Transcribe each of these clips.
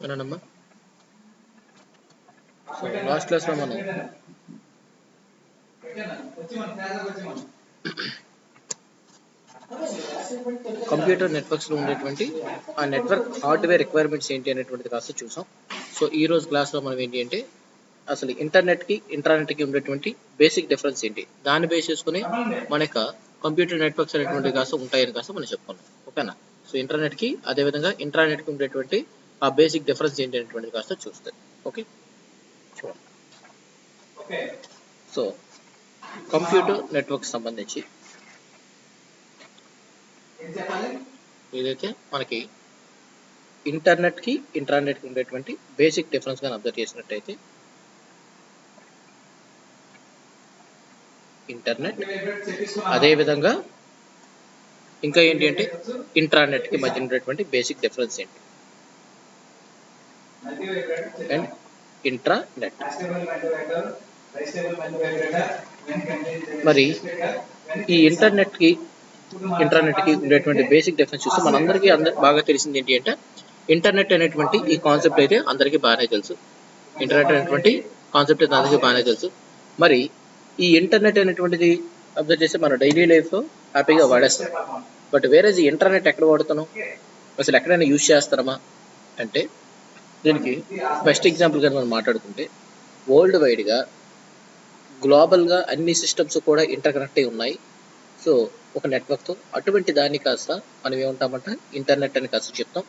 వినండమ్మా. So last క్లాస్లో మనం computer నెట్వర్క్స్లో ఉండేటువంటి ఆ నెట్వర్క్ హార్డ్వేర్ రిక్వైర్మెంట్స్ ఏంటి అనేటువంటిది కాస్త చూసాం. సో ఈ రోజు క్లాస్లో మనం ఏంటి అంటే అసలు ఇంటర్నెట్కి ఇంట్రానెట్కి ఉండేటువంటి బేసిక్ డిఫరెన్స్ ఏంటి, దాన్ని బేస్ చేసుకుని మన యొక్క కంప్యూటర్ నెట్వర్క్స్ అనేటువంటి కాస్త ఉంటాయని కాస్త మనం చెప్పుకున్నాం. ఓకేనా? సో ఇంటర్నెట్కి అదేవిధంగా ఇంట్రానెట్కి ఉండేటువంటి ఆ బేసిక్ డిఫరెన్స్ ఏంటి అనేటువంటిది కాస్త చూస్తుంది. ఓకే, చూడండి. సో కంప్యూటర్ నెట్వర్క్ సంబంధించి ఏదైతే మనకి ఇంటర్నెట్కి ఇంట్రానెట్కి ఉండేటువంటి బేసిక్ డిఫరెన్స్ కానీ అబ్జర్వ్ చేసినట్టయితే ఇంటర్నెట్ అదేవిధంగా ఇంకా ఏంటి అంటే ఇంట్రానెట్కి మధ్య ఉండేటువంటి బేసిక్ డిఫరెన్స్ ఏంటి అండ్ ఇంట్రానెట్. మరి ఈ ఇంటర్నెట్కి ఇంటర్నెట్కి ఉండేటువంటి బేసిక్ డిఫరెన్స్ చూస్తే మనందరికీ బాగా తెలిసింది ఏంటి అంటే ఇంటర్నెట్ అనేటువంటి ఈ కాన్సెప్ట్ అయితే అందరికీ బాగానే తెలుసు. ఇంటర్నెట్ అనేటువంటి కాన్సెప్ట్ అయితే అందరికీ బాగానే తెలుసు. మరి ఈ ఇంటర్నెట్ అనేటువంటిది అబ్జర్వ్ చేస్తే మన డైలీ లైఫ్లో హ్యాపీగా వాడేస్తాం. బట్ వేరే ఈ ఇంటర్నెట్ ఎక్కడ వాడుతున్నాం, అసలు ఎక్కడైనా యూజ్ చేస్తామా అంటే దీనికి బెస్ట్ ఎగ్జాంపుల్ కానీ మనం మాట్లాడుకుంటే వరల్డ్ వైడ్గా గ్లోబల్గా అన్ని సిస్టమ్స్ కూడా ఇంటర్ కనెక్ట్ అయి ఉన్నాయి. సో ఒక నెట్వర్క్తో అటువంటి దాన్ని కాస్త మనం ఏమంటామంటే ఇంటర్నెట్ అని కాస్త చెప్తాం.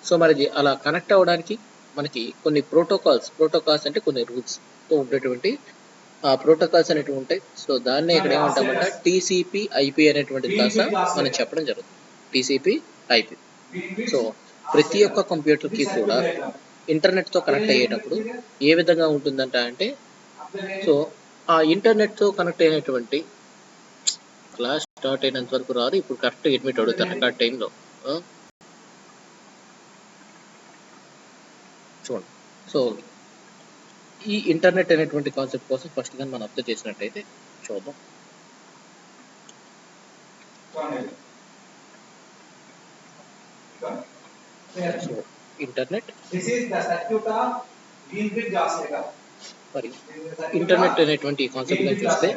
సో మరి అలా కనెక్ట్ అవ్వడానికి మనకి కొన్ని ప్రోటోకాల్స్ అంటే కొన్ని రూల్స్తో ఉండేటువంటి ప్రోటోకాల్స్ అనేటివి ఉంటాయి. సో దాన్ని ఇక్కడ ఏమంటామంటే టీసీపీ ఐపీ అనేటువంటిది కాస్త మనం చెప్పడం జరుగుతుంది. TCP IP. సో ప్రతి ఒక్క కంప్యూటర్కి కూడా ఇంటర్నెట్తో కనెక్ట్ అయ్యేటప్పుడు ఏ విధంగా ఉంటుందంట అంటే సో ఆ ఇంటర్నెట్తో కనెక్ట్ అయినటువంటి క్లాస్ స్టార్ట్ అయినంత వరకు రాదు. ఇప్పుడు కరెక్ట్ అడ్మిట్ అడుగుతారు రికార్డ్ టైంలో. చూడండి. సో ఈ ఇంటర్నెట్ అనేటువంటి కాన్సెప్ట్ కోసం ఫస్ట్ గా మనం అర్థం చేసినట్టయితే చూద్దాం. సో ఇంటర్నెట్ మరి ఇంటర్నెట్ అనేటువంటి కాన్సెప్ట్ గా చూస్తే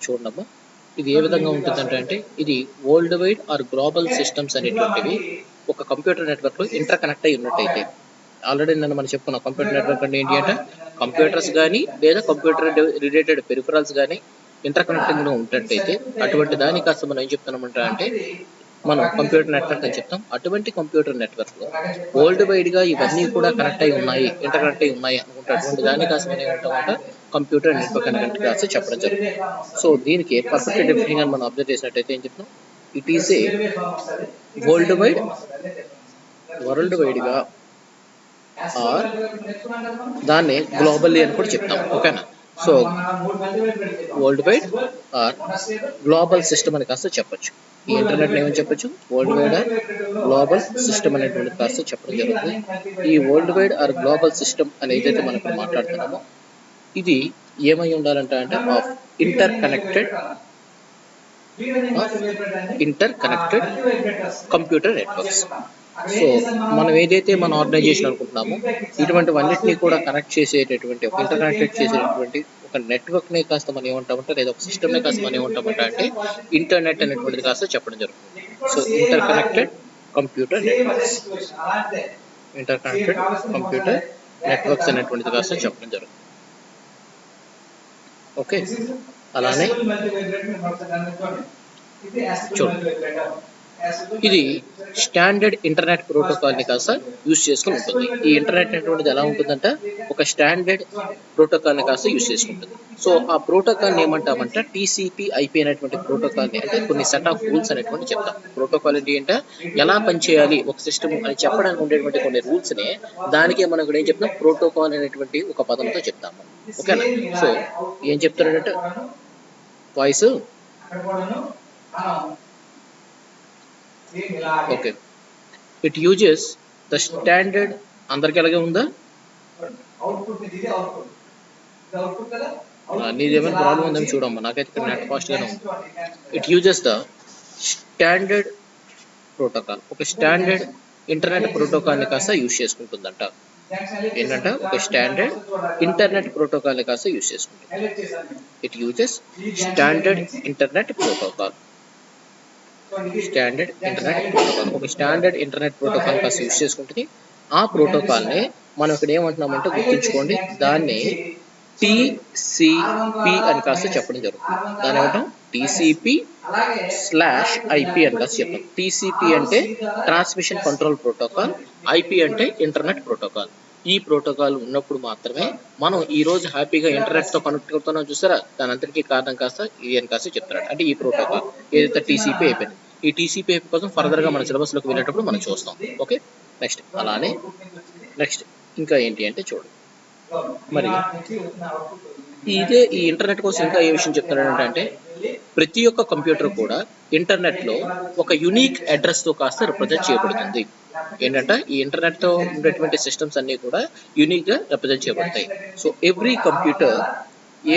చూడమ్మా, ఇది ఏ విధంగా ఉంటుందంటే ఇది world wide or global systems అనేటువంటివి ఒక కంప్యూటర్ నెట్వర్క్ లో ఇంటర్ కనెక్ట్ అయి ఉన్నట్టయితే, ఆల్రెడీ నన్ను మనం చెప్పుకున్నాం కంప్యూటర్ నెట్వర్క్ అంటే ఏంటి అంటే కంప్యూటర్స్ కానీ లేదా కంప్యూటర్ రిలేటెడ్ పెరిఫరల్స్ కానీ ఇంటర్ కనెక్టింగ్ లో ఉన్నట్టయితే అటువంటి దాని కాస్త మనం ఏం చెప్తున్నామంట అంటే మనం కంప్యూటర్ నెట్వర్క్ అని చెప్తాం. అటువంటి కంప్యూటర్ నెట్వర్క్ లో వరల్డ్ వైడ్ గా ఇవన్నీ కూడా కనెక్ట్ అయి ఉన్నాయి, ఇంటర్ కనెక్ట్ అయి ఉన్నాయి అనుకుంటే అటువంటి దాని కాస్త మనం ఏమంటామంట కంప్యూటర్ నెట్వర్క్ అనేది కాస్త చెప్పడం జరుగుతుంది. సో దీనికి పర్ఫెక్ట్ డెఫినిషన్ మనం అబ్జర్వ్ చేసినట్టయితే ఏం చెప్తాం, it is a world wide గా ఆర్ దాన్ని గ్లోబల్లీ అని కూడా చెప్తాం. ఓకేనా? So world wide or global system అని కాస్త చెప్పొచ్చు. ఈ ఇంటర్నెట్ ఏమని చెప్పొచ్చు, world wide or global system అనేటువంటి కాస్త చెప్పడం జరుగుతుంది. ఈ world wide or global system అని ఏదైతే మనం ఇప్పుడు మాట్లాడుతున్నామో ఇది ఏమై ఉండాలంటే of inter connected computer networks. So మనం ఏదైతే మన ఆర్గనైజేషన్ అనుకుంటున్నామో ఇటువంటివన్నిటినీ కూడా కనెక్ట్ చేసేటటువంటి ఒక ఇంటర్ కనెక్టెడ్ చేసేటటువంటి ఒక నెట్వర్క్ ని కాస్త మనం ఏమంటామంటే లేదా ఒక సిస్టమ్ ని కాస్త మనం ఏమంటామంటే అంటే ఇంటర్నెట్ అనేటువంటిది కాస్త చెప్పడం జరుగుతుంది. So inter connected computer networks అనేటువంటిది కాస్త చెప్పడం జరుగుతుంది. ఓకే, అలానే చూడండి, ఇది స్టాండర్డ్ ఇంటర్నెట్ ప్రోటోకాల్ ని కాస్త యూజ్ చేసుకుని ఉంటుంది. ఈ ఇంటర్నెట్ అనేటువంటిది ఎలా ఉంటుందంటే ఒక స్టాండర్డ్ ప్రోటోకాల్ ని కాస్త యూజ్ చేసుకుంటుంది. సో ఆ ప్రోటోకాల్ ని ఏమంటామంటే టీసీపీ ఐపీ అనేటువంటి ప్రోటోకాల్ ని అంటే కొన్ని సెట్ ఆఫ్ రూల్స్ అనేటువంటి చెప్తాం. ప్రోటోకాల్ ఏంటి అంటే ఎలా పనిచేయాలి ఒక సిస్టమ్ అని చెప్పడానికి ఉండేటువంటి కొన్ని రూల్స్ ని దానికే మనం ఇక్కడ ఏం చెప్తాం, ప్రోటోకాల్ అనేటువంటి ఒక పదంతో చెప్తాము. ఓకేనా? సో ఏం చెప్తారంటే voice okay, it uses the standard అందరికి అలాగే ఉందా, నీదేమైనా ప్రాబ్లం ఉందని చూడమ్మా, నాకైతే ఇక్కడ నెట్ ఫాస్ట్ గానే ఉంది. It uses the standard protocol ఒక స్టాండర్డ్ ఇంటర్నెట్ ప్రోటోకాల్ని కాస్త యూజ్ చేసుకుంటుందంట. ఏంటంటే ఒక స్టాండర్డ్ ఇంటర్నెట్ ప్రోటోకాల్ని కాస్త యూజ్ చేసుకుంటుంది. It uses standard internet protocol. Standard internet protocol ఒక స్టాండర్డ్ ఇంటర్నెట్ ప్రోటోకాల్ కాస్త యూజ్ చేసుకుంటుంది. ఆ ప్రోటోకాల్ని మనం ఇక్కడ ఏమంటున్నామంటే గుర్తుంచుకోండి, దాన్ని TCP అని కాస్త చెప్పడం జరుగుతుంది. దాని ఏమంటాం TCP/IP అని కాస్త చెప్తాం. TCP అంటే ట్రాన్స్మిషన్ కంట్రోల్ ప్రోటోకాల్, IP అంటే ఇంటర్నెట్ ప్రోటోకాల్. ఈ ప్రోటోకాల్ ఉన్నప్పుడు మాత్రమే మనం ఈ రోజు హ్యాపీగా ఇంటర్నెట్ తో కనెక్ట్ అవుతున్నాం. చూసారా, దాని అంతటికీ కారణం కాస్త ఇది అని కాస్త చెప్తాడు. అంటే ఈ ప్రోటోకాల్ ఏదైతే TCP అయిపోయింది, ఈ TCP కోసం ఫర్దర్ గా మన సిలబస్ లోకి వెళ్ళేటప్పుడు మనం చూస్తాం. ఓకే, నెక్స్ట్ అలానే నెక్స్ట్ ఇంకా ఏంటి అంటే చూడు, మరి ఇదే ఈ ఇంటర్నెట్ కోసం ఇంకా ఏ విషయం చెప్తున్నాడు అంటే ప్రతి ఒక్క కంప్యూటర్ కూడా ఇంటర్నెట్ లో ఒక యూనిక్ అడ్రస్ తో కాస్త రిప్రజెంట్ చేయబడుతుంది. ఏంటంటే ఈ ఇంటర్నెట్ తో ఉండేటువంటి సిస్టమ్స్ అన్ని కూడా యూనిక్ గా రిప్రజెంట్ చేయబడతాయి. సో ఎవ్రీ కంప్యూటర్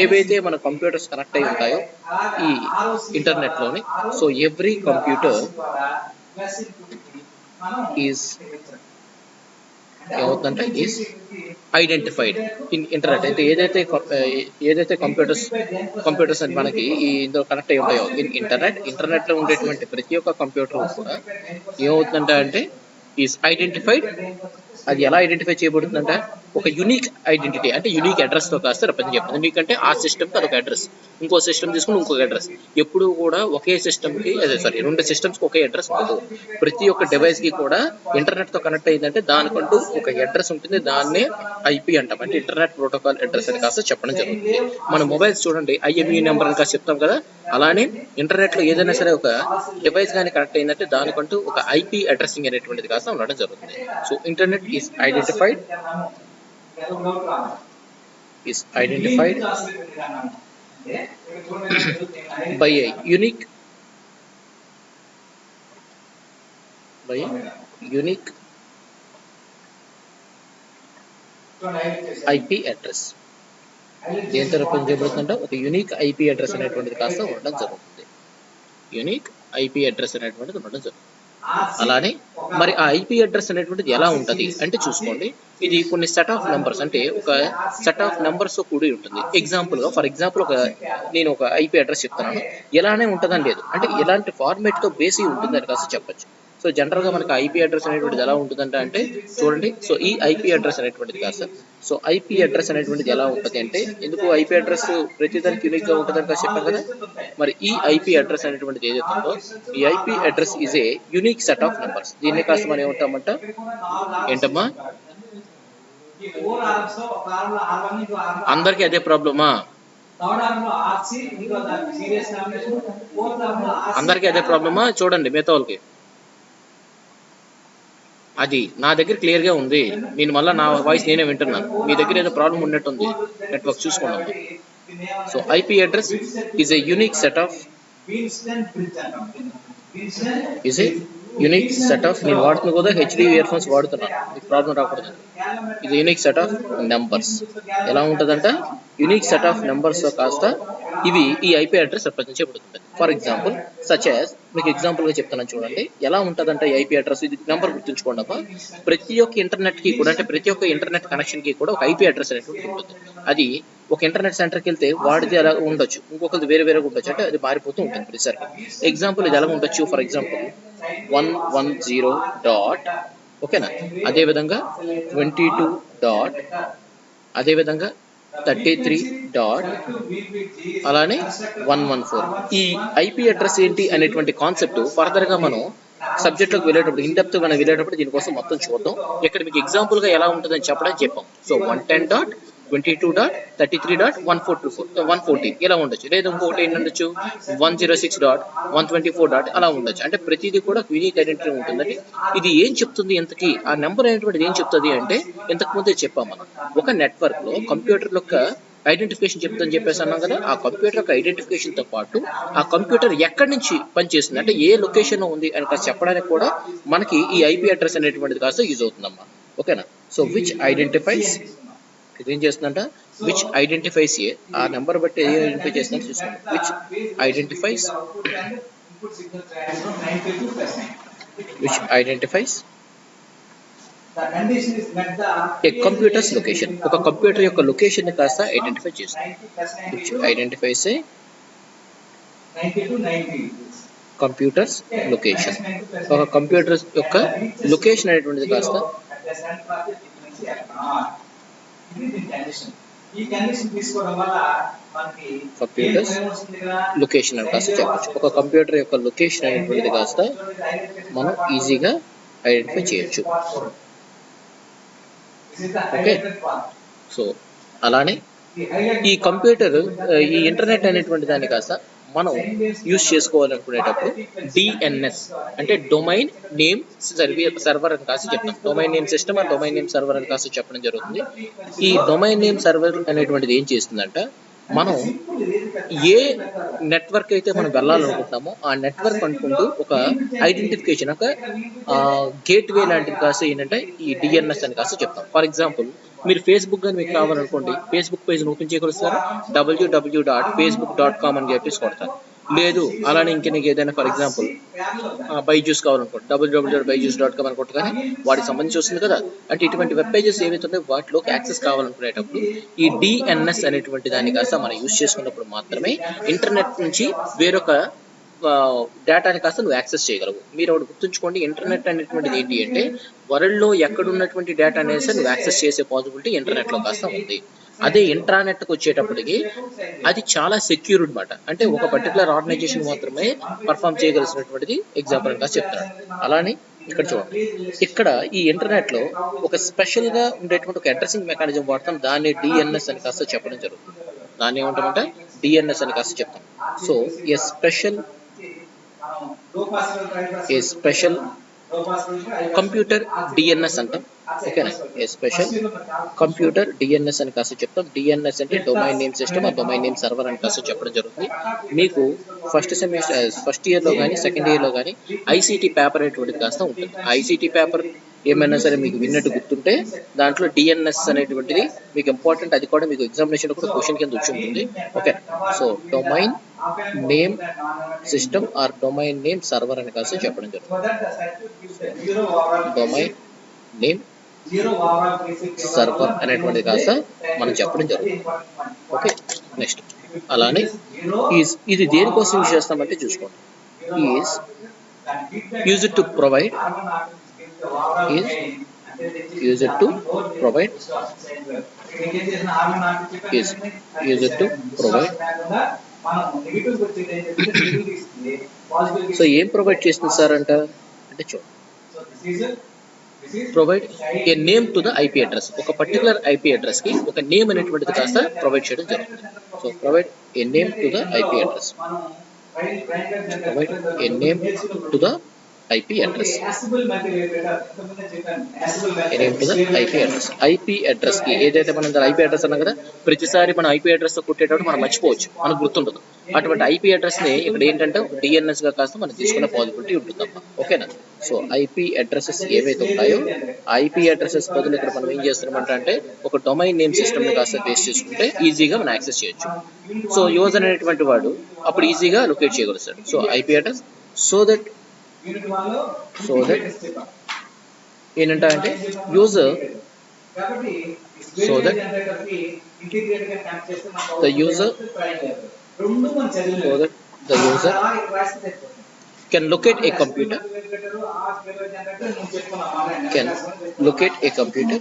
ఏవైతే మన కంప్యూటర్స్ కనెక్ట్ అయి ఉంటాయో ఈ ఇంటర్నెట్ లోని, సో ఎవ్రీ కంప్యూటర్ ఈజ్ ఏమవుతుందంటే ఈజ్ ఐడెంటిఫైడ్ ఇన్ ఇంటర్నెట్. అయితే ఏదైతే కంప్యూటర్స్ అని మనకి ఈ ఇందులో కనెక్ట్ అయి ఉంటాయో ఇన్ ఇంటర్నెట్ లో ఉండేటువంటి ప్రతి ఒక్క కంప్యూటర్ కూడా ఏమవుతుందంటే అంటే ఈజ్ ఐడెంటిఫైడ్. అది ఎలా ఐడెంటిఫై చేయబడుతుందంటే ఒక యూనిక్ ఐడెంటిటీ అంటే యూనిక్ అడ్రస్ తో కాస్త రిప్రజెంట్ చేయబడుతుంది. ఎందుకంటే ఆ సిస్టమ్ కి అదొక అడ్రస్, ఇంకో సిస్టమ్ తీసుకుని ఇంకొక అడ్రస్. ఎప్పుడు కూడా ఒకే సిస్టమ్ కి రెండు సిస్టమ్స్ కి ఒకే అడ్రస్ ఉండదు. ప్రతి ఒక్క డివైస్ కి కూడా ఇంటర్నెట్ తో కనెక్ట్ అయిందంటే దానికంటూ ఒక అడ్రస్ ఉంటుంది. దాన్నే IP అంటాం, అంటే ఇంటర్నెట్ ప్రోటోకాల్ అడ్రస్ అని కాస్త చెప్పడం జరుగుతుంది. మన మొబైల్స్ చూడండి IMEI నెంబర్ అని కాస్త చెప్తాం కదా, అలానే ఇంటర్నెట్ లో ఏదైనా సరే ఒక డివైస్ కానీ కనెక్ట్ అయిందంటే దానికంటూ ఒక IP అడ్రసింగ్ అనేటువంటిది కాస్త ఉండడం జరుగుతుంది. So internet is identified by a unique IP address. దేంతో రిప్రజెంట్ చేయబడుతుందంటే ఒక యూనిక్ IP అడ్రస్ అనేటువంటిది కాస్త ఉండడం జరుగుతుంది. యూనిక్ IP అడ్రస్ అనేటువంటిది ఉండడం జరుగుతుంది. అలానే మరి ఆ IP అడ్రస్ అనేటువంటిది ఎలా ఉంటది అంటే చూసుకోండి, ఇది కొన్ని సెట్ ఆఫ్ నెంబర్స్, అంటే ఒక సెట్ ఆఫ్ నెంబర్స్ తో కూడి ఉంటుంది. ఫర్ ఎగ్జాంపుల్ నేను ఒక IP అడ్రస్ చెప్తున్నాను, ఎలానే ఉంటుందని లేదు, అంటే ఎలాంటి ఫార్మేట్ తో బేసి ఉంటుందని కాస్త చెప్పచ్చు. సో జనరల్ గా మనకి IP అడ్రస్ అనేటువంటిది ఎలా ఉంటుందంటే అంటే చూడండి, సో ఈ IP అడ్రస్ అనేటువంటిది కాస్త, సో IP అడ్రస్ అనేటువంటిది ఎలా ఉంటుంది అంటే, ఎందుకు IP అడ్రస్ ప్రతిదానికి యూనిక్ గా ఉంటుందని కాస్త చెప్పాను కదా, మరి ఈ IP అడ్రస్ అనేటువంటిది ఏదైతే ఉందో ఈ IP address is a unique set of numbers. దీన్ని కాస్త మనం ఏమంటామంట, ఏంటమ్మా అందరికి అదే ప్రాబ్లమా? అందరికి అదే ప్రాబ్లమా? చూడండి మిగతా వాళ్ళకి అది నా దగ్గర క్లియర్ గా ఉంది. నేను మళ్ళీ నా వాయిస్ నేనే వింటున్నాను, మీ దగ్గర ఏదో ప్రాబ్లం ఉన్నట్టుంది. నెట్వర్క్ చూసుకున్నాం. So IP address is a unique set of నేను వాడుతున్నా కూడా HD ఇయర్ ఫోన్స్ వాడుతున్నాను, మీకు ప్రాబ్లం రాకూడదు. ఇది యూనిక్ సెట్ ఆఫ్ నెంబర్స్. ఎలా ఉంటుందంట, యూనిక్ సెట్ ఆఫ్ నెంబర్స్ కాస్త ఇవి ఈ IP అడ్రస్ రిప్రజెంట్ చేయబడుతుంది. ఫర్ ఎగ్జాంపుల్ సచ్ యాజ్, మీకు ఎగ్జాంపుల్ గా చెప్తాను చూడండి, ఎలా ఉంటుందంటే IP అడ్రస్, ఇది నెంబర్ గుర్తుంచుకోండి అబ్బా. ప్రతి ఒక్క ఇంటర్నెట్ కి కూడా, అంటే ప్రతి ఒక్క ఇంటర్నెట్ కనెక్షన్ కి కూడా ఒక IP అడ్రస్ అనేటువంటి ఉంటుంది. అది ఒక ఇంటర్నెట్ సెంటర్కి వెళ్తే వాడిది అలా ఉండొచ్చు, ఇంకొకరిది వేరేగా ఉండొచ్చు, అంటే అది మారిపోతూ ఉంటుంది ప్రతిసారి. ఎగ్జాంపుల్ ఇది ఎలా ఉండొచ్చు, ఫర్ ఎగ్జాంపుల్ 110 డాట్, ఓకేనా, అదేవిధంగా 22 డాట్, అదేవిధంగా 33 డాట్, అలానే 114. ఈ IP అడ్రస్ ఏంటి అనేటువంటి కాన్సెప్ట్ ఫర్దర్ గా మనం సబ్జెక్ట్ లోకి వెళ్ళేటప్పుడు, ఇన్ డెప్త్ మనం వెళ్ళేటప్పుడు దీనికోసం మొత్తం చూద్దాం. ఇక్కడ మీకు ఎగ్జాంపుల్ గా ఎలా ఉంటుందని చెప్పడానికి చెప్పాం. సో 110.22.33.114 ఇలా ఉండొచ్చు, లేదా ఇంకొకటి ఏంటండొచ్చు 106.124. అలా ఉండొచ్చు. అంటే ప్రతిదీ కూడా యూనిక్ ఐడెంటిటీ ఉంటుందండి. ఇది ఏం చెప్తుంది ఇంతకీ, ఆ నెంబర్ అనేటువంటిది ఏం చెప్తుంది అంటే, ఇంతకు ముందే చెప్పాం మనం, ఒక నెట్వర్క్ లో కంప్యూటర్ యొక్క ఐడెంటిఫికేషన్ చెప్తుందని చెప్పేసి అన్నాం కదా. ఆ కంప్యూటర్ యొక్క ఐడెంటిఫికేషన్ తో పాటు ఆ కంప్యూటర్ ఎక్కడి నుంచి పనిచేస్తుంది, అంటే ఏ లొకేషన్ లో ఉంది అని కాస్త చెప్పడానికి కూడా మనకి ఈ IP అడ్రస్ అనేటువంటిది కాస్త యూజ్ అవుతుందమ్మా. ఓకేనా. సో విచ్ ఐడెంటిఫైస్, ఇది ఏం చేస్తుందంట, విచ్ ఐడెంటిఫైస్ ఏ, ఆ నెంబర్ బట్టి ఏ ఐడెంటిఫై చేస్తుందని చూసుకోండి. Which identifies which identifies a computer's location. ఒక కంప్యూటర్ యొక్క లొకేషన్ ని కాస్త ఐడెంటిఫై చేస్తుంది. which identifies a computers location. ఒక కంప్యూటర్ యొక్క లొకేషన్ అనేటువంటిది కాస్త కంప్యూటర్స్ లొకేషన్ అని కాస్త చెప్పచ్చు. ఒక కంప్యూటర్ యొక్క లొకేషన్ అనేటువంటిది కాస్త మనం ఈజీగా ఐడెంటిఫై చేయొచ్చు. ఓకే, సో అలానే ఈ కంప్యూటర్ ఈ ఇంటర్నెట్ అనేటువంటి దాన్ని కాస్త మనం యూజ్ చేసుకోవాలనుకునేటప్పుడు డిఎన్ఎస్ అంటే డొమైన్ నేమ్ సర్వర్ అని కాస్త చెప్తాం. డొమైన్ నేమ్ సిస్టమ్ ఆ డొమైన్ నేమ్ సర్వర్ అని కాస్త చెప్పడం జరుగుతుంది. ఈ డొమైన్ నేమ్ సర్వర్ అనేటువంటిది ఏం చేస్తుందంట, మనం ఏ నెట్వర్క్ అయితే మనం వెళ్ళాలనుకుంటున్నామో ఆ నెట్వర్క్ అనుకుంటూ ఒక ఐడెంటిఫికేషన్, ఒక గేట్ వే లాంటిది కాస్త ఏంటంటే ఈ డిఎన్ఎస్ అని కాస్త చెప్తాం. ఫర్ ఎగ్జాంపుల్ మీరు ఫేస్బుక్ అని మీకు కావాలనుకోండి, ఫేస్బుక్ పేజ్ ఓపెన్ చేయగలుగుతారు, www.facebook.com అని చెప్పేసి కొడతారు. లేదు అలానే ఇంక నీకు ఏదైనా ఫర్ ఎగ్జాంపుల్ బైజూస్ కావాలనుకోండి, www.byju's.com అని కొట్టగానే వాటికి సంబంధించి వస్తుంది కదా. అంటే ఇటువంటి వెబ్ పేజెస్ ఏవైతే ఉన్నాయో వాటిలోకి యాక్సెస్ కావాలనుకునేటప్పుడు ఈ డిఎన్ఎస్ అనేటువంటి దాన్ని కాస్త మనం యూజ్ చేసుకున్నప్పుడు మాత్రమే ఇంటర్నెట్ నుంచి వేరొక డేటాని కాస్త నువ్వు యాక్సెస్ చేయగలవు. మీరు ఒకటి గుర్తుంచుకోండి, ఇంటర్నెట్ అనేటువంటిది ఏంటి అంటే వరల్డ్లో ఎక్కడున్నటువంటి డేటా అనేది నువ్వు యాక్సెస్ చేసే పాసిబిలిటీ ఇంటర్నెట్లో కాస్త ఉంది. అదే ఇంట్రానెట్కి వచ్చేటప్పటికి అది చాలా సెక్యూర్ అనమాట. అంటే ఒక పర్టికులర్ ఆర్గనైజేషన్ మాత్రమే పర్ఫామ్ చేయగలిసినటువంటిది ఎగ్జాంపుల్ అని చెప్తున్నాడు. అలానే ఇక్కడ చూడండి, ఇక్కడ ఈ ఇంటర్నెట్ లో ఒక స్పెషల్ గా ఉండేటువంటి ఒక అడ్రసింగ్ మెకానిజం వాడతాం, దాన్ని డిఎన్ఎస్ అని కాస్త చెప్పడం జరుగుతుంది. దాన్ని ఏమంటామంటే డిఎన్ఎస్ అని కాస్త చెప్తాం. సో ఏ స్పెషల్ కంప్యూటర్ డిఎన్ఎస్ అంటాం. ఓకేనా, ఏ స్పెషల్ కంప్యూటర్ డిఎన్ఎస్ అని కాస్త చెప్తాం. డిఎన్ఎస్ అంటే డొమైన్ నేమ్ సిస్టమ్ ఆ డొమైన్ నేమ్ సర్వర్ అని కాస్త చెప్పడం జరుగుతుంది. మీకు ఫస్ట్ ఇయర్ లో కానీ సెకండ్ ఇయర్ లో కానీ ఐసీటీ పేపర్ అనేటువంటిది కాస్త ఉంటుంది. ఐసీటీ పేపర్ ఏమైనా సరే మీకు విన్నట్టు గుర్తుంటే దాంట్లో డిఎన్ఎస్ అనేటువంటిది మీకు ఇంపార్టెంట్. అది కూడా మీకు ఎగ్జామినేషన్ కూడా క్వశ్చన్ కింద వచ్చి ఉంటుంది. Okay, so domain name system or domain name server అని కాస్త చెప్పడం జరుగుతుంది. డొమైన్ నేమ్ సర్వర్ అనేటువంటిది కాస్త మనం చెప్పడం జరుగుతుంది. ఓకే, నెక్స్ట్ అలానే ఇది దేనికోసం యూజ్ చేస్తామంటే చూసుకోండి, is used to provide so ఏం ప్రొవైడ్ చేస్తుంది సార్ అంటే చూడండి, provide a name to the IP address. ఒక పర్టికులర్ ఐపీ అడ్రస్ కి ఒక నేమ్ అనేటువంటిది కాస్త ప్రొవైడ్ చేయడం జరుగుతుంది. So provide a name to the IP address, provide a name to the IP address, IP address కి ఏదైతే మనం ఐపీ అడ్రస్ అన్నాం కదా, ప్రతిసారి మనం ఐపీ అడ్రస్ తో కొట్టేటప్పుడు మనం మర్చిపోవచ్చు, మనకు గుర్తుండదు. అటువంటి ఐపీ అడ్రస్ ని ఇక్కడ ఏంటంటే డిఎన్ఎస్ గా కాస్త మనం తీసుకునే పాసిబిలిటీ ఉంటుందమ్మా. ఓకేనా, సో ఐపీ అడ్రసెస్ ఏవైతే ఉంటాయో ఐపీ అడ్రసెస్ బదులు ఇక్కడ మనం ఏం చేస్తున్నామంటే అంటే ఒక డొమైన్ నేమ్ సిస్టమ్ ని కాస్త బేస్ చేసుకుంటే ఈజీగా మనం యాక్సెస్ చేయొచ్చు. సో యూజర్ అనేటువంటి వాడు అప్పుడు ఈజీగా లొకేట్ చేయగలుగుతాడు. So IP address so that ఏంటంటే అంటే user the user can locate a computer can locate a computer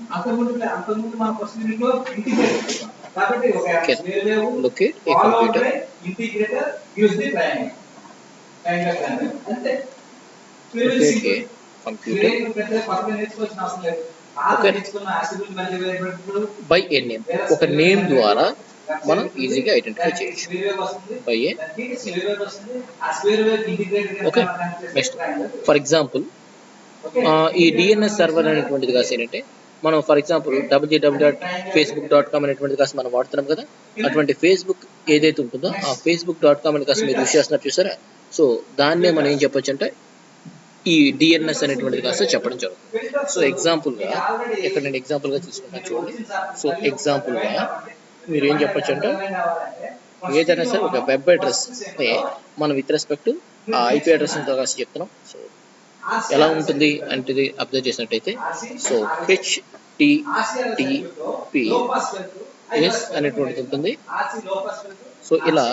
by A name, ఒక నేమ్ ద్వారా మనం ఈజీగా ఐడెంటిఫై చేయొచ్చు by A name. Okay, next for example ఈ డిఎన్ఎస్ సర్వర్ అనేటువంటిది కాస్త ఏంటంటే మనం ఫర్ ఎగ్జాంపుల్ www.facebook.com అనేటువంటిది కాస్త మనం వాడుతున్నాం కదా, అటువంటి ఫేస్బుక్ ఏదైతే ఉంటుందో ఆ facebook.com అని కాస్త మీరు యూస్ చేస్తున్నారు చూసారా. సో దాన్నే మనం ఏం చెప్పొచ్చు అంటే ఈ డిఎన్ఎస్ అనేటువంటిది కాస్త చెప్పడం జరుగుతుంది. సో ఎగ్జాంపుల్గా ఇక్కడ నేను ఎగ్జాంపుల్గా తీసుకుంటాను చూడండి. సో ఎగ్జాంపుల్గా మీరు ఏం చెప్పొచ్చు అంటే ఏదైనా సరే ఒక వెబ్ అడ్రస్ మనం విత్ రెస్పెక్ట్ ఆ ఐపీ అడ్రస్ కాస్త చెప్తున్నాం. సో ఎలా ఉంటుంది అంటే అబ్జర్వ్ చేసినట్టయితే సో హెచ్టిటిపి ఎస్ అనేటువంటిది ఉంటుంది. సో ఇలా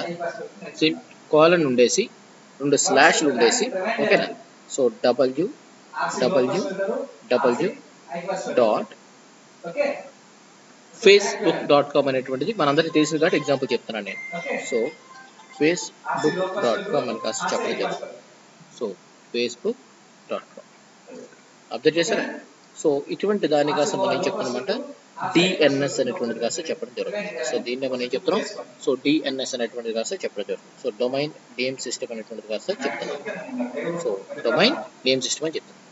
కాలన్ ఉండేసి 2 స్లాష్లు ఉండేసి ఓకేనా. సో www డాట్ facebook.com అనేటువంటిది మనందరికీ తెలిసింది కాబట్టి ఎగ్జాంపుల్ చెప్తున్నాను నేను. సో facebook.com అని కాస్త చెప్పడం జరుగుతుంది. సో facebook.com అబ్జర్వ్ చేశారా. సో ఇటువంటి దాని కాస్త మనం ఏం చెప్తున్నామంట డిఎన్ఎస్ అనేటువంటిది కాస్త చెప్పడం జరుగుతుంది. సో దీన్ని మనం ఏం చెప్తున్నాం, సో డిఎన్ఎస్ అనేటువంటిది కాస్త చెప్పడం జరుగుతుంది. సో డొమైన్ నేమ్ సిస్టమ్ అనేటువంటిది కాస్త చెప్తున్నాం. సో డొమైన్ నేమ్ సిస్టమ్ అని చెప్తున్నాం.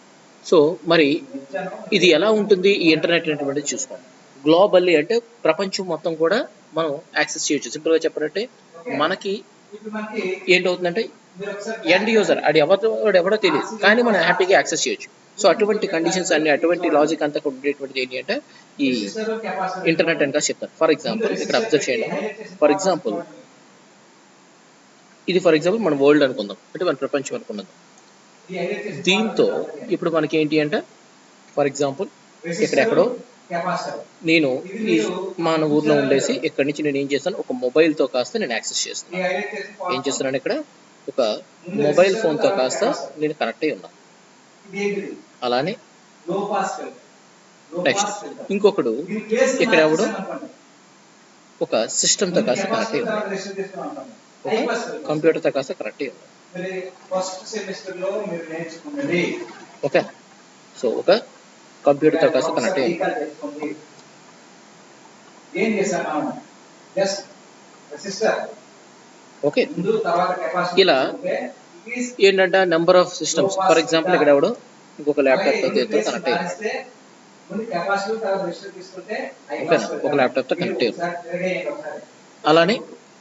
సో మరి ఇది ఎలా ఉంటుంది ఈ ఇంటర్నెట్ అనేటువంటిది చూసుకోండి. గ్లోబల్లీ అంటే ప్రపంచం మొత్తం కూడా మనం యాక్సెస్ చేయొచ్చు. సింపుల్గా చెప్పాలంటే మనకి ఏంటవుతుందంటే ఎండ్ యూజర్ అది ఎవరో తెలియదు కానీ మనం హ్యాపీగా యాక్సెస్ చేయొచ్చు. సో అటువంటి కండిషన్స్ అన్ని అటువంటి లాజిక్ అంతా ఉండేటువంటిది ఏంటి అంటే ఈ ఇంటర్నెట్ అని కాస్త చెప్తారు. ఫర్ ఎగ్జాంపుల్ ఇక్కడ అబ్జర్వ్ చేయండి. ఫర్ ఎగ్జాంపుల్ ఇది మన వరల్డ్ అనుకుందాం, అంటే మన ప్రపంచం అనుకున్నది. దీంతో ఇప్పుడు మనకి ఏంటి అంటే ఫర్ ఎగ్జాంపుల్ ఎక్కడెక్కడో నేను ఈ మన ఊర్లో ఉండేసి ఇక్కడి నుంచి నేను ఏం చేస్తాను, ఒక మొబైల్తో కాస్త నేను యాక్సెస్ చేస్తాను. ఏం చేస్తున్నాను, ఇక్కడ ఒక మొబైల్ ఫోన్తో కాస్త నేను కనెక్ట్ అయి ఉన్నాను. అలానే నెక్స్ట్ ఇంకొకడు ఇక్కడ ఎవడు ఒక సిస్టమ్తో కాస్త కనెక్ట్ అయి ఉన్నాడు, ఒక కంప్యూటర్తో కాస్త కనెక్ట్ అయి ఉన్నాడు. ఓకే. సో ఒక కంప్యూటర్తో కాస్త కనెక్ట్ అయ్యి ఓకే. ఇలా ఏంటంటే number of systems. For example ఇక్కడ ఎవడో ఇంకొక ల్యాప్టాప్ తో కనెక్ట్ అయ్యి ఓకేనా, ఒక ల్యాప్టాప్ తో కనెక్ట్ అయ్యి. అలానే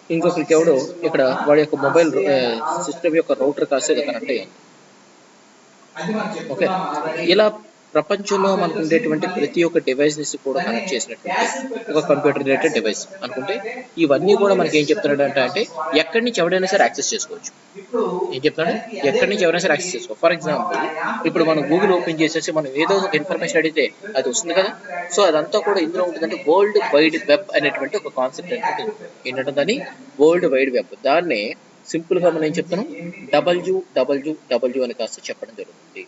ఇంకొకరికి ఎవడో ఇక్కడ వాడి యొక్క మొబైల్ సిస్టమ్ యొక్క రౌటర్ కాస్త కనెక్ట్ అయ్యి. ఓకే. ఇలా ప్రపంచంలో మనకు ఉండేటువంటి ప్రతి ఒక్క డివైస్ ని కూడా కనెక్ట్ చేసినటువంటి ఒక కంప్యూటర్ రిలేటెడ్ డివైస్ అనుకుంటే ఇవన్నీ కూడా మనకి ఏం చెప్తున్నాడు అంటే ఎక్కడి నుంచి ఎవరైనా సరే యాక్సెస్ చేసుకోవచ్చు. ఏం చెప్తున్నాడు, ఎక్కడి నుంచి ఎవరైనా సరే యాక్సెస్ చేసుకోవచ్చు. ఫర్ ఎగ్జాంపుల్ ఇప్పుడు మనం గూగుల్ ఓపెన్ చేసేసి మనం ఏదో ఒక ఇన్ఫర్మేషన్ అడిగితే అది వస్తుంది కదా. సో అదంతా కూడా ఇందులో ఉంటుందంటే వరల్డ్ వైడ్ వెబ్ అనేటువంటి ఒక కాన్సెప్ట్ అనేది ఏంటంటే దాన్ని వరల్డ్ వైడ్ వెబ్. దాన్నే సింపుల్ గా మనం ఏం చెప్తున్నాం www అని కాస్త చెప్పడం జరుగుతుంది.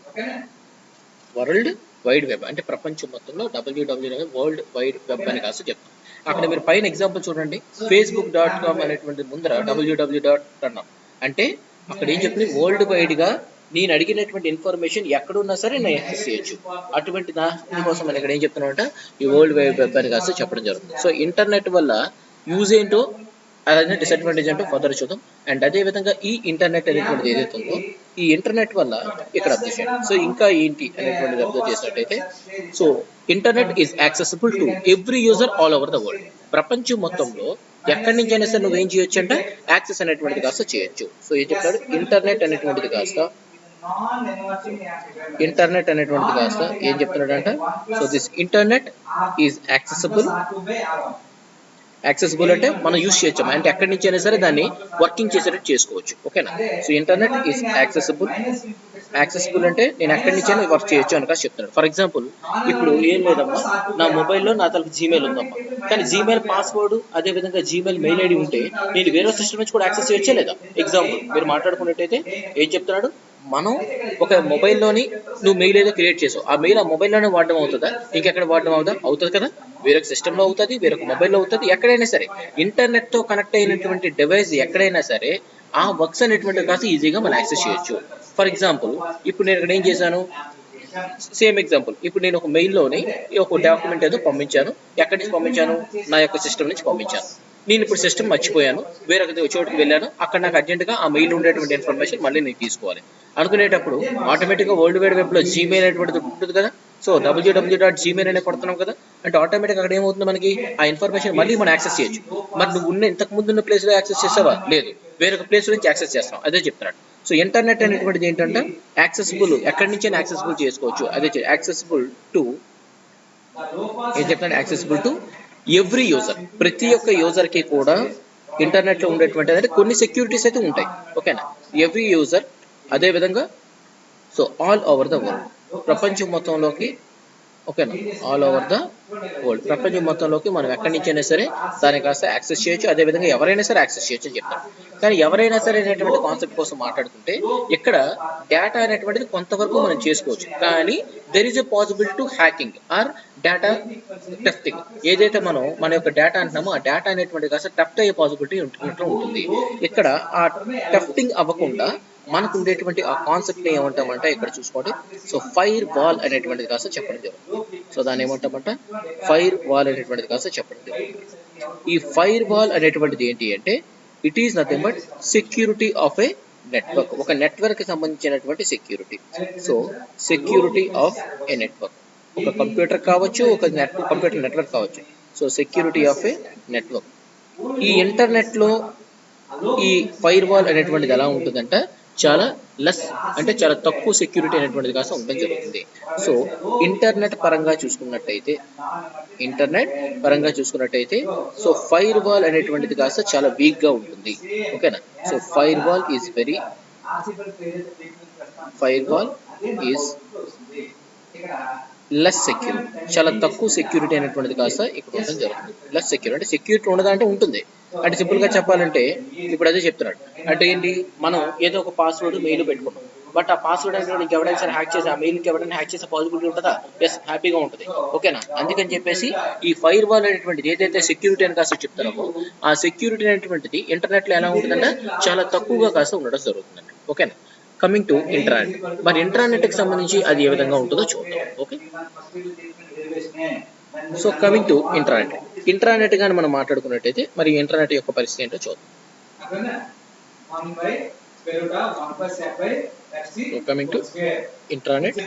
వరల్డ్ వైడ్ వెబ్ అంటే ప్రపంచం మొత్తంలో www వరల్డ్ వైడ్ వెబ్ అని కాస్త చెప్తాం. అక్కడ మీరు పైన ఎగ్జాంపుల్ చూడండి, facebook.com అనేటువంటి ముందర www అన్నాం అంటే అక్కడ ఏం చెప్తుంది, వరల్డ్ వైడ్ గా నేను అడిగినటువంటి ఇన్ఫర్మేషన్ ఎక్కడున్నా సరే నేను యాక్సెస్ చేయొచ్చు. అటువంటి దానికోసం మనం ఇక్కడ ఏం చెప్తున్నాం అంటే ఈ వరల్డ్ వైడ్ వెబ్ అని కాస్త చెప్పడం జరుగుతుంది. సో ఇంటర్నెట్ వల్ల యూజ్ ఏంటో అదే డిసడ్వాంటేజ్ అంటే ఫర్దర్ చూద్దాం. అండ్ అదే విధంగా ఈ ఇంటర్నెట్ అనేటువంటిది ఏదైతే ఉందో ఈ ఇంటర్నెట్ వల్ల ఇక్కడ అబ్జర్వ్ చేయండి. సో ఇంకా ఏంటి అనేటువంటిది అబ్జర్వ్ చేసినట్టయితే so internet is accessible to every user all over the world. ప్రపంచం మొత్తంలో ఎక్కడి నుంచి అయినా సరే నువ్వు ఏం చేయొచ్చు అంటే యాక్సెస్ అనేటువంటిది కాస్త చేయొచ్చు. సో ఏం చెప్తాడు, ఇంటర్నెట్ అనేటువంటిది కాస్త ఏం చెప్తున్నాడంట, so this internet is accessible అంటే మనం యూజ్ చేయొచ్చు అంటే ఎక్కడి నుంచి అయినా సరే దాన్ని వర్కింగ్ చేసేటట్టు చేసుకోవచ్చు. ఓకేనా. సో ఇంటర్నెట్ ఈజ్ యాక్సెసిబుల్ అంటే నేను ఎక్కడి నుంచి అయినా వర్క్ చేయొచ్చు అని కాస్త చెప్తున్నాడు. ఫర్ ఎగ్జాంపుల్ ఇప్పుడు ఏం లేదమ్మా, నా మొబైల్లో నా తలకు జీమెయిల్ ఉందమ్మా, కానీ జీమెయిల్ పాస్వర్డ్ అదే విధంగా జీమెయిల్ మెయిల్ ఐడి ఉంటే నేను వేరే సిస్టమ్ నుంచి కూడా యాక్సెస్ చేయొచ్చే లేదా. ఎగ్జాంపుల్ మీరు మాట్లాడుకున్నట్టయితే ఏం చెప్తున్నాడు, మనం ఒక మొబైల్లోని నువ్వు మెయిల్ ఏదో క్రియేట్ చేసావు, ఆ మెయిల్ ఆ మొబైల్లోనే వాడడం అవుతుందా, ఇంకెక్కడ వాడడం అవుతుంది కదా, వేరొక సిస్టంలో అవుతుంది, వేరొక మొబైల్లో అవుతుంది, ఎక్కడైనా సరే ఇంటర్నెట్ తో కనెక్ట్ అయినటువంటి డివైస్ ఎక్కడైనా సరే ఆ వర్క్స్ అనేటువంటి కాస్త ఈజీగా మనం యాక్సెస్ చేయొచ్చు. ఫర్ ఎగ్జాంపుల్ ఇప్పుడు నేను ఇక్కడ ఏం చేశాను, సేమ్ ఎగ్జాంపుల్ ఇప్పుడు నేను ఒక మెయిల్లోని ఒక డాక్యుమెంట్ ఏదో పంపించాను. ఎక్కడి నుంచి పంపించాను, నా యొక్క సిస్టమ్ నుంచి పంపించాను. నేను ఇప్పుడు సిస్టమ్ మర్చిపోయాను, వేరొక చోటుకి వెళ్ళాను, అక్కడ నాకు అర్జెంట్గా ఆ మెయిల్ ఉండేటువంటి ఇన్ఫర్మేషన్ మళ్ళీ నేను తీసుకోవాలి అనుకునేటప్పుడు ఆటోమేటిక్గా వరల్డ్ వైడ్ వెబ్లో జీమెయిల్ అనేటువంటిది ఉంటుంది కదా. సో www.gmail అనే కొడుతున్నాం కదా, అంటే ఆటోమేటిక్గా అక్కడ ఏమవుతుంది, మనకి ఆ ఇన్ఫర్మేషన్ మళ్ళీ మనం యాక్సెస్ చేయొచ్చు. మరి నువ్వు ఇంతకు ముందు ఉన్న ప్లేస్లో యాక్సెస్ చేసావా, లేదు, వేరొక ప్లేస్ నుంచి యాక్సెస్ చేస్తాం, అదే చెప్తున్నాడు. సో ఇంటర్నెట్ అనేటువంటిది ఏంటంటే యాక్సెసిబుల్, ఎక్కడి నుంచి యాక్సెసిబుల్ చేసుకోవచ్చు, అదే యాక్సెసిబుల్ టు ఏం చెప్తాను, యాక్సెసిబుల్ టు ఎవ్రీ యూజర్. ప్రతి ఒక్క యూజర్ కి కూడా ఇంటర్నెట్ లో ఉండేటువంటి అంటే కొన్ని సెక్యూరిటీస్ అయితే ఉంటాయి. ఓకేనా, ఎవ్రీ యూజర్ అదే విధంగా so all over the world, ప్రపంచం మొత్తంలోకి, ఓకేనా, ఆల్ ఓవర్ ద వరల్డ్, ప్రపంచం మొత్తంలోకి మనం ఎక్కడి నుంచి అయినా సరే దాన్ని కాస్త యాక్సెస్ చేయొచ్చు. అదేవిధంగా ఎవరైనా సరే యాక్సెస్ చేయొచ్చు అని చెప్తారు. కానీ ఎవరైనా సరే అనేటువంటి కాన్సెప్ట్ కోసం మాట్లాడుకుంటే ఇక్కడ డేటా అనేటువంటిది కొంతవరకు మనం చేసుకోవచ్చు, కానీ there is a possibility to hacking or data thefting. ఏదైతే మనం మన యొక్క డేటా అంటున్నామో ఆ డేటా అనేటువంటి కాస్త టెఫ్ట్ అయ్యే పాసిబిలిటీ ఉంటున్నట్లు ఉంటుంది. ఇక్కడ ఆ టెఫ్టింగ్ అవ్వకుండా మనకు ఉండేటువంటి ఆ కాన్సెప్ట్ ఏమంటామంటే ఇక్కడ చూసుకోండి. సో ఫైర్ వాల్ అనేటువంటిది కాస్త చెప్పడం జరుగుతుంది. సో దాన్ని ఏమంటామంట, ఫైర్ వాల్ అనేటువంటిది కాస్త చెప్పడం జరుగుతుంది. ఈ ఫైర్ వాల్ అనేటువంటిది ఏంటి అంటే it is nothing but security of A network, ఒక నెట్వర్క్ కి సంబంధించినటువంటి security. So security of A network, ఒక కంప్యూటర్ కావచ్చు, ఒక కంప్యూటర్ నెట్వర్క్ కావచ్చు. So security of A network. ఈ ఇంటర్నెట్ లో ఈ ఫైర్ వాల్ అనేటువంటిది ఎలా ఉంటుందంటే చాలా లెస్, అంటే చాలా తక్కువ సెక్యూరిటీ అనేటువంటిది కాస్త ఉండడం జరుగుతుంది. సో ఇంటర్నెట్ పరంగా చూసుకున్నట్టయితే సో ఫైర్ వాల్ అనేటువంటిది కాస్త చాలా వీక్ గా ఉంటుంది. ఓకేనా. So fire wall is less secure, చాలా తక్కువ సెక్యూరిటీ అనేటువంటిది కాస్త ఇక్కడ ఉండడం జరుగుతుంది. లెస్ సెక్యూర్ అంటే సెక్యూరిటీ ఉండదా అంటే ఉంటుంది. అంటే సింపుల్ గా చెప్పాలంటే ఇప్పుడు అదే చెప్తున్నాడు. అంటే ఏంటి, మనం ఏదో ఒక పాస్వర్డ్ మెయిల్ పెట్టుకున్నాం, బట్ ఆ పాస్వర్డ్ అనేది ఎవరైనా సరే హ్యాక్ చేసి ఆ మెయిల్కి ఎవరైనా హ్యాక్ చేసే పాసిబిలిటీ ఉంటుందా? ఎస్, హ్యాపీగా ఉంటుంది. ఓకేనా. అందుకని చెప్పేసి ఈ ఫైర్ వాల్ అనేటువంటిది ఏదైతే సెక్యూరిటీ అని కాస్త చెప్తారో ఆ సెక్యూరిటీ అనేటువంటిది ఇంటర్నెట్ లో ఎలా ఉంటుందంటే చాలా తక్కువగా కాస్త ఉండడం జరుగుతుందండి. ఓకేనా. కమింగ్ టు ఇంటర్నెట్, మరి ఇంటర్నెట్ కి సంబంధించి అది ఏ విధంగా ఉంటుందో చూద్దాం. Okay. So coming to internet గాని మనం మాట్లాడుకున్నట్టయితే మరి ఇంటర్నెట్ యొక్క పరిస్థితి ఏంటో చూద్దాం. కమింగ్ టు ఇంటర్నెట్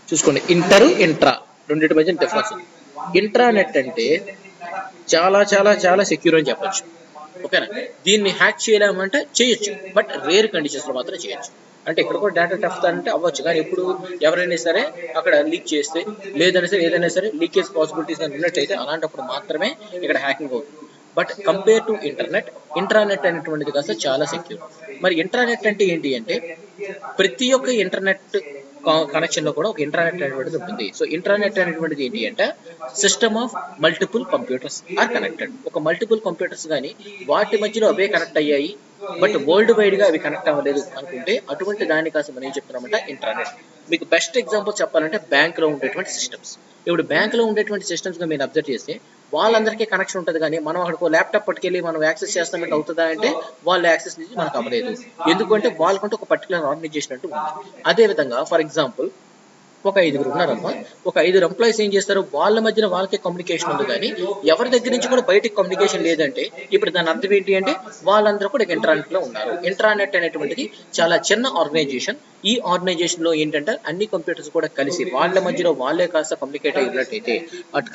చూసుకోండి. ఇంట్రా రెండింటి మధ్య డిఫరెన్స్. ఇంట్రానెట్ అంటే చాలా చాలా చాలా సెక్యూర్ అని చెప్పొచ్చు. ఓకేనా. దీన్ని హ్యాక్ చేయలేమంటే చేయొచ్చు, బట్ రేర్ కండిషన్స్ లో మాత్రం చేయొచ్చు. అంటే ఇక్కడ కూడా డేటా టెఫ్ట్ అంటే అవ్వచ్చు, కానీ ఇప్పుడు ఎవరైనా సరే అక్కడ లీక్ చేస్తే లేదైనా సరే ఏదైనా సరే లీకేజ్ పాసిబిలిటీస్ ఉన్నట్టయితే అలాంటప్పుడు మాత్రమే ఇక్కడ హ్యాకింగ్ అవుతుంది. బట్ కంపేర్ టు ఇంట్రానెట్ అనేటువంటిది కాస్త చాలా సెక్యూర్. మరి ఇంట్రానెట్ అంటే ఏంటి అంటే ప్రతి ఒక్క ఇంటర్నెట్ కనెక్షన్ లో కూడా ఒక ఇంటర్నెట్ అనేటువంటిది ఉంటుంది. సో ఇంటర్నెట్ అనేటువంటిది ఏంటి అంటే system of multiple computers are connected. ఒక మల్టిపుల్ కంప్యూటర్స్ కానీ వాటి మధ్యలో అవే కనెక్ట్ అయ్యాయి, బట్ వరల్డ్ వైడ్ గా అవి కనెక్ట్ అవ్వలేదు అనుకుంటే అటువంటి దానికోసం మనం ఏం చెప్తున్నామంటే ఇంటర్నెట్. మీకు బెస్ట్ ఎగ్జాంపుల్ చెప్పాలంటే బ్యాంక్ లో ఉండేటువంటి సిస్టమ్స్. ఇప్పుడు బ్యాంక్ లో ఉండేటువంటి సిస్టమ్స్ గా మీరు అబ్జర్వ్ చేస్తే వాళ్ళందరికీ కనెక్షన్ ఉంటుంది, కానీ మనం అక్కడికి ల్యాప్టాప్ పట్టుకెళ్ళి మనం యాక్సెస్ చేస్తామంటే అవుతుందా అంటే వాళ్ళ యాక్సెస్ నుంచి మనకు అవ్వలేదు. ఎందుకంటే వాళ్ళకంటే ఒక పర్టికులర్ ఆర్గనైజేషన్ అంటూ ఉంది. అదే విధంగా ఫర్ ఎగ్జాంపుల్ ఒక 5 ఉన్నారమ్మా, ఒక 5 ఎంప్లాయీస్ ఏం చేస్తారు, వాళ్ళ మధ్యన వాళ్ళకే కమ్యూనికేషన్ ఉంది, కానీ ఎవరి దగ్గర నుంచి కూడా బయటకి కమ్యూనికేషన్ లేదంటే ఇప్పుడు దాని అర్థం ఏంటి అంటే వాళ్ళందరూ కూడా ఇంటర్నెట్ లో ఉన్నారు. ఇంటర్నెట్ అనేటువంటిది చాలా చిన్న ఆర్గనైజేషన్. ఈ ఆర్గనైజేషన్ లో ఏంటంటే అన్ని కంప్యూటర్స్ కూడా కలిసి వాళ్ళ మధ్యలో వాళ్ళే కాస్త కమ్యూనికేట్ అయి ఉన్నట్టయితే,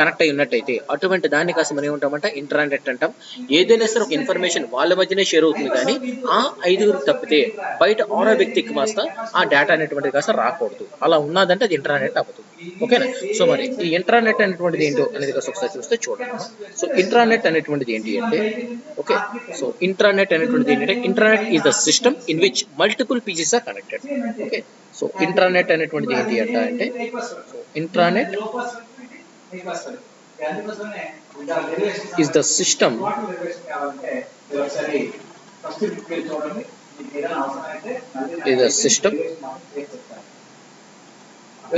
కనెక్ట్ అయి ఉన్నట్టయితే అటువంటి దాన్ని కాస్త మనం ఏమంటామంటే ఇంటర్నెట్ అంటాం. ఏదైనా సరే ఒక ఇన్ఫర్మేషన్ వాళ్ళ మధ్యనే షేర్ అవుతుంది, కానీ ఆ 5 తప్పితే బయట ఆరో వ్యక్తికి కాస్త ఆ డేటా అనేటువంటిది కాస్త రాకూడదు. అలా ఉన్నదంటే అది ఇంటర్నెట్ అవుతుంది. ఓకేనా. సో మరి ఈ ఇంటర్నెట్ అనేటువంటిది ఏంటో అనేది ఒకసారి చూస్తే చూడండి. సో ఇంటర్నెట్ అనేటువంటిది ఏంటి అంటే ఓకే. సో ఇంటర్నెట్ అనేటువంటిది ఏంటంటే internet is the system in which multiple PCs are connected. Okay. So internet అనేటువంటిది ఏంటి అంటే so internet is the system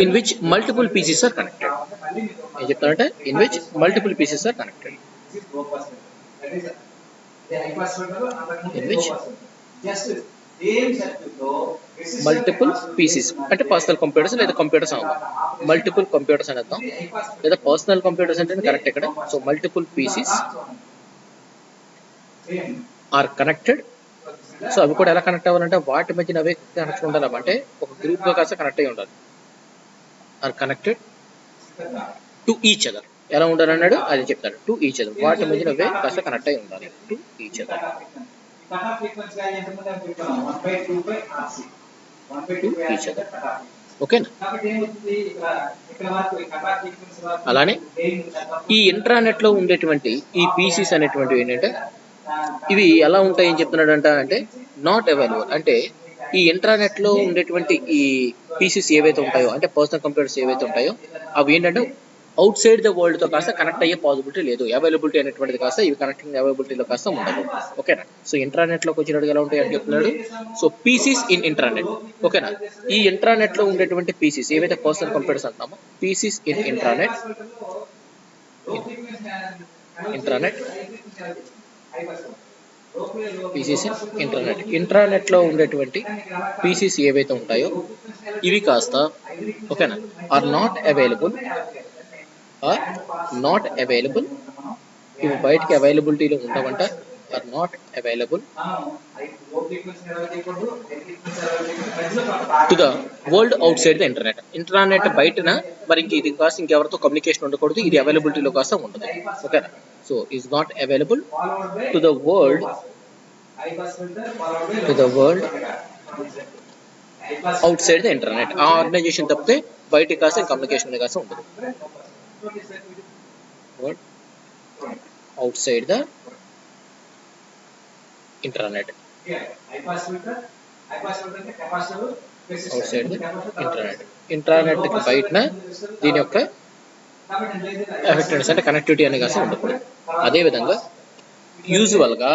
in which multiple pieces are connected. ఏం చెప్తానంటే in which multiple pieces are connected. In which multiple PCs అంటే personal computers లేదా computers అవ్వాలి. Multiple computers అని అర్థం, లేదా పర్సనల్ కంప్యూటర్స్ అంటే కరెక్ట్ ఇక్కడ. So multiple PCs are connected. So అవి కూడా ఎలా కనెక్ట్ అవ్వాలంటే వాటి మధ్యన అవే కనెక్షన్ ఉండాలి, అంటే ఒక గ్రూప్ గా కాస్త కనెక్ట్ అయ్యి ఉండాలి. Are connected to each other. ఎలా ఉండాలన్నాడు అది చెప్తాడు. టు ఈచ్ అదర్, వాటి మధ్యన అవే కాస్త కనెక్ట్ అయ్యి ఉండాలి. To each other. ఓకేనా. అలానే ఈ ఇంట్రానెట్ లో ఉండేటువంటి ఈ పీసీస్ అనేటువంటివి ఏంటంటే ఇవి ఎలా ఉంటాయని చెప్తున్నాడంట అంటే నాట్ అవైలబుల్, అంటే ఈ ఇంట్రానెట్ లో ఉండేటువంటి ఈ పీసీస్ ఏవైతే ఉంటాయో అంటే పర్సనల్ కంప్యూటర్స్ ఏవైతే ఉంటాయో అవి ఏంటంటే అవుట్ సైడ్ ద వరల్డ్ తో కాస్త కనెక్ట్ అయ్యే పాసిబిలిటీ లేదు. అవైలబిలిటీ అనేటువంటిది కాస్త ఇవి కనెక్టింగ్ అవైలబిలిటీలో కాస్త ఉండదు. ఓకేనా. సో ఇంట్రానెట్ లోకి వచ్చినట్టుగా ఎలా ఉంటాయి అని చెప్తున్నాడు. So PCs in intranet. ఓకేనా. ఈ ఇంట్రానెట్ లో ఉండేటువంటి పీసీస్ ఏవైతే పర్సనల్ కంప్యూటర్స్ అంటామో PCs in intranet PCs intranet లో ఉండేటువంటి పీసీస్ ఏవైతే ఉంటాయో ఇవి కాస్త ఓకేనా ఆర్ నాట్ అవైలబుల్ ఇవి బయటికి అవైలబిలిటీలో ఉండవంట. Are not available to the world outside the internet. Internet బయటన మరి ఇది కాస్త ఇంకెవరితో కమ్యూనికేషన్ ఉండకూడదు. ఇది అవైలబిలిటీలో కాస్త ఉండదు. ఓకేనా. So is not available to the world outside the internet. ఆ ఆర్గనైజేషన్ తప్పితే బయటికి కాస్త కమ్యూనికేషన్ కాస్త ఉండదు. Out side the internet. Out side the internet. Internet కి బయటన దీని యొక్క ఎఫెక్టివ్నెస్ అంటే కనెక్టివిటీ అనే కాస్త ఉండకూడదు. అదేవిధంగా యూజువల్ గా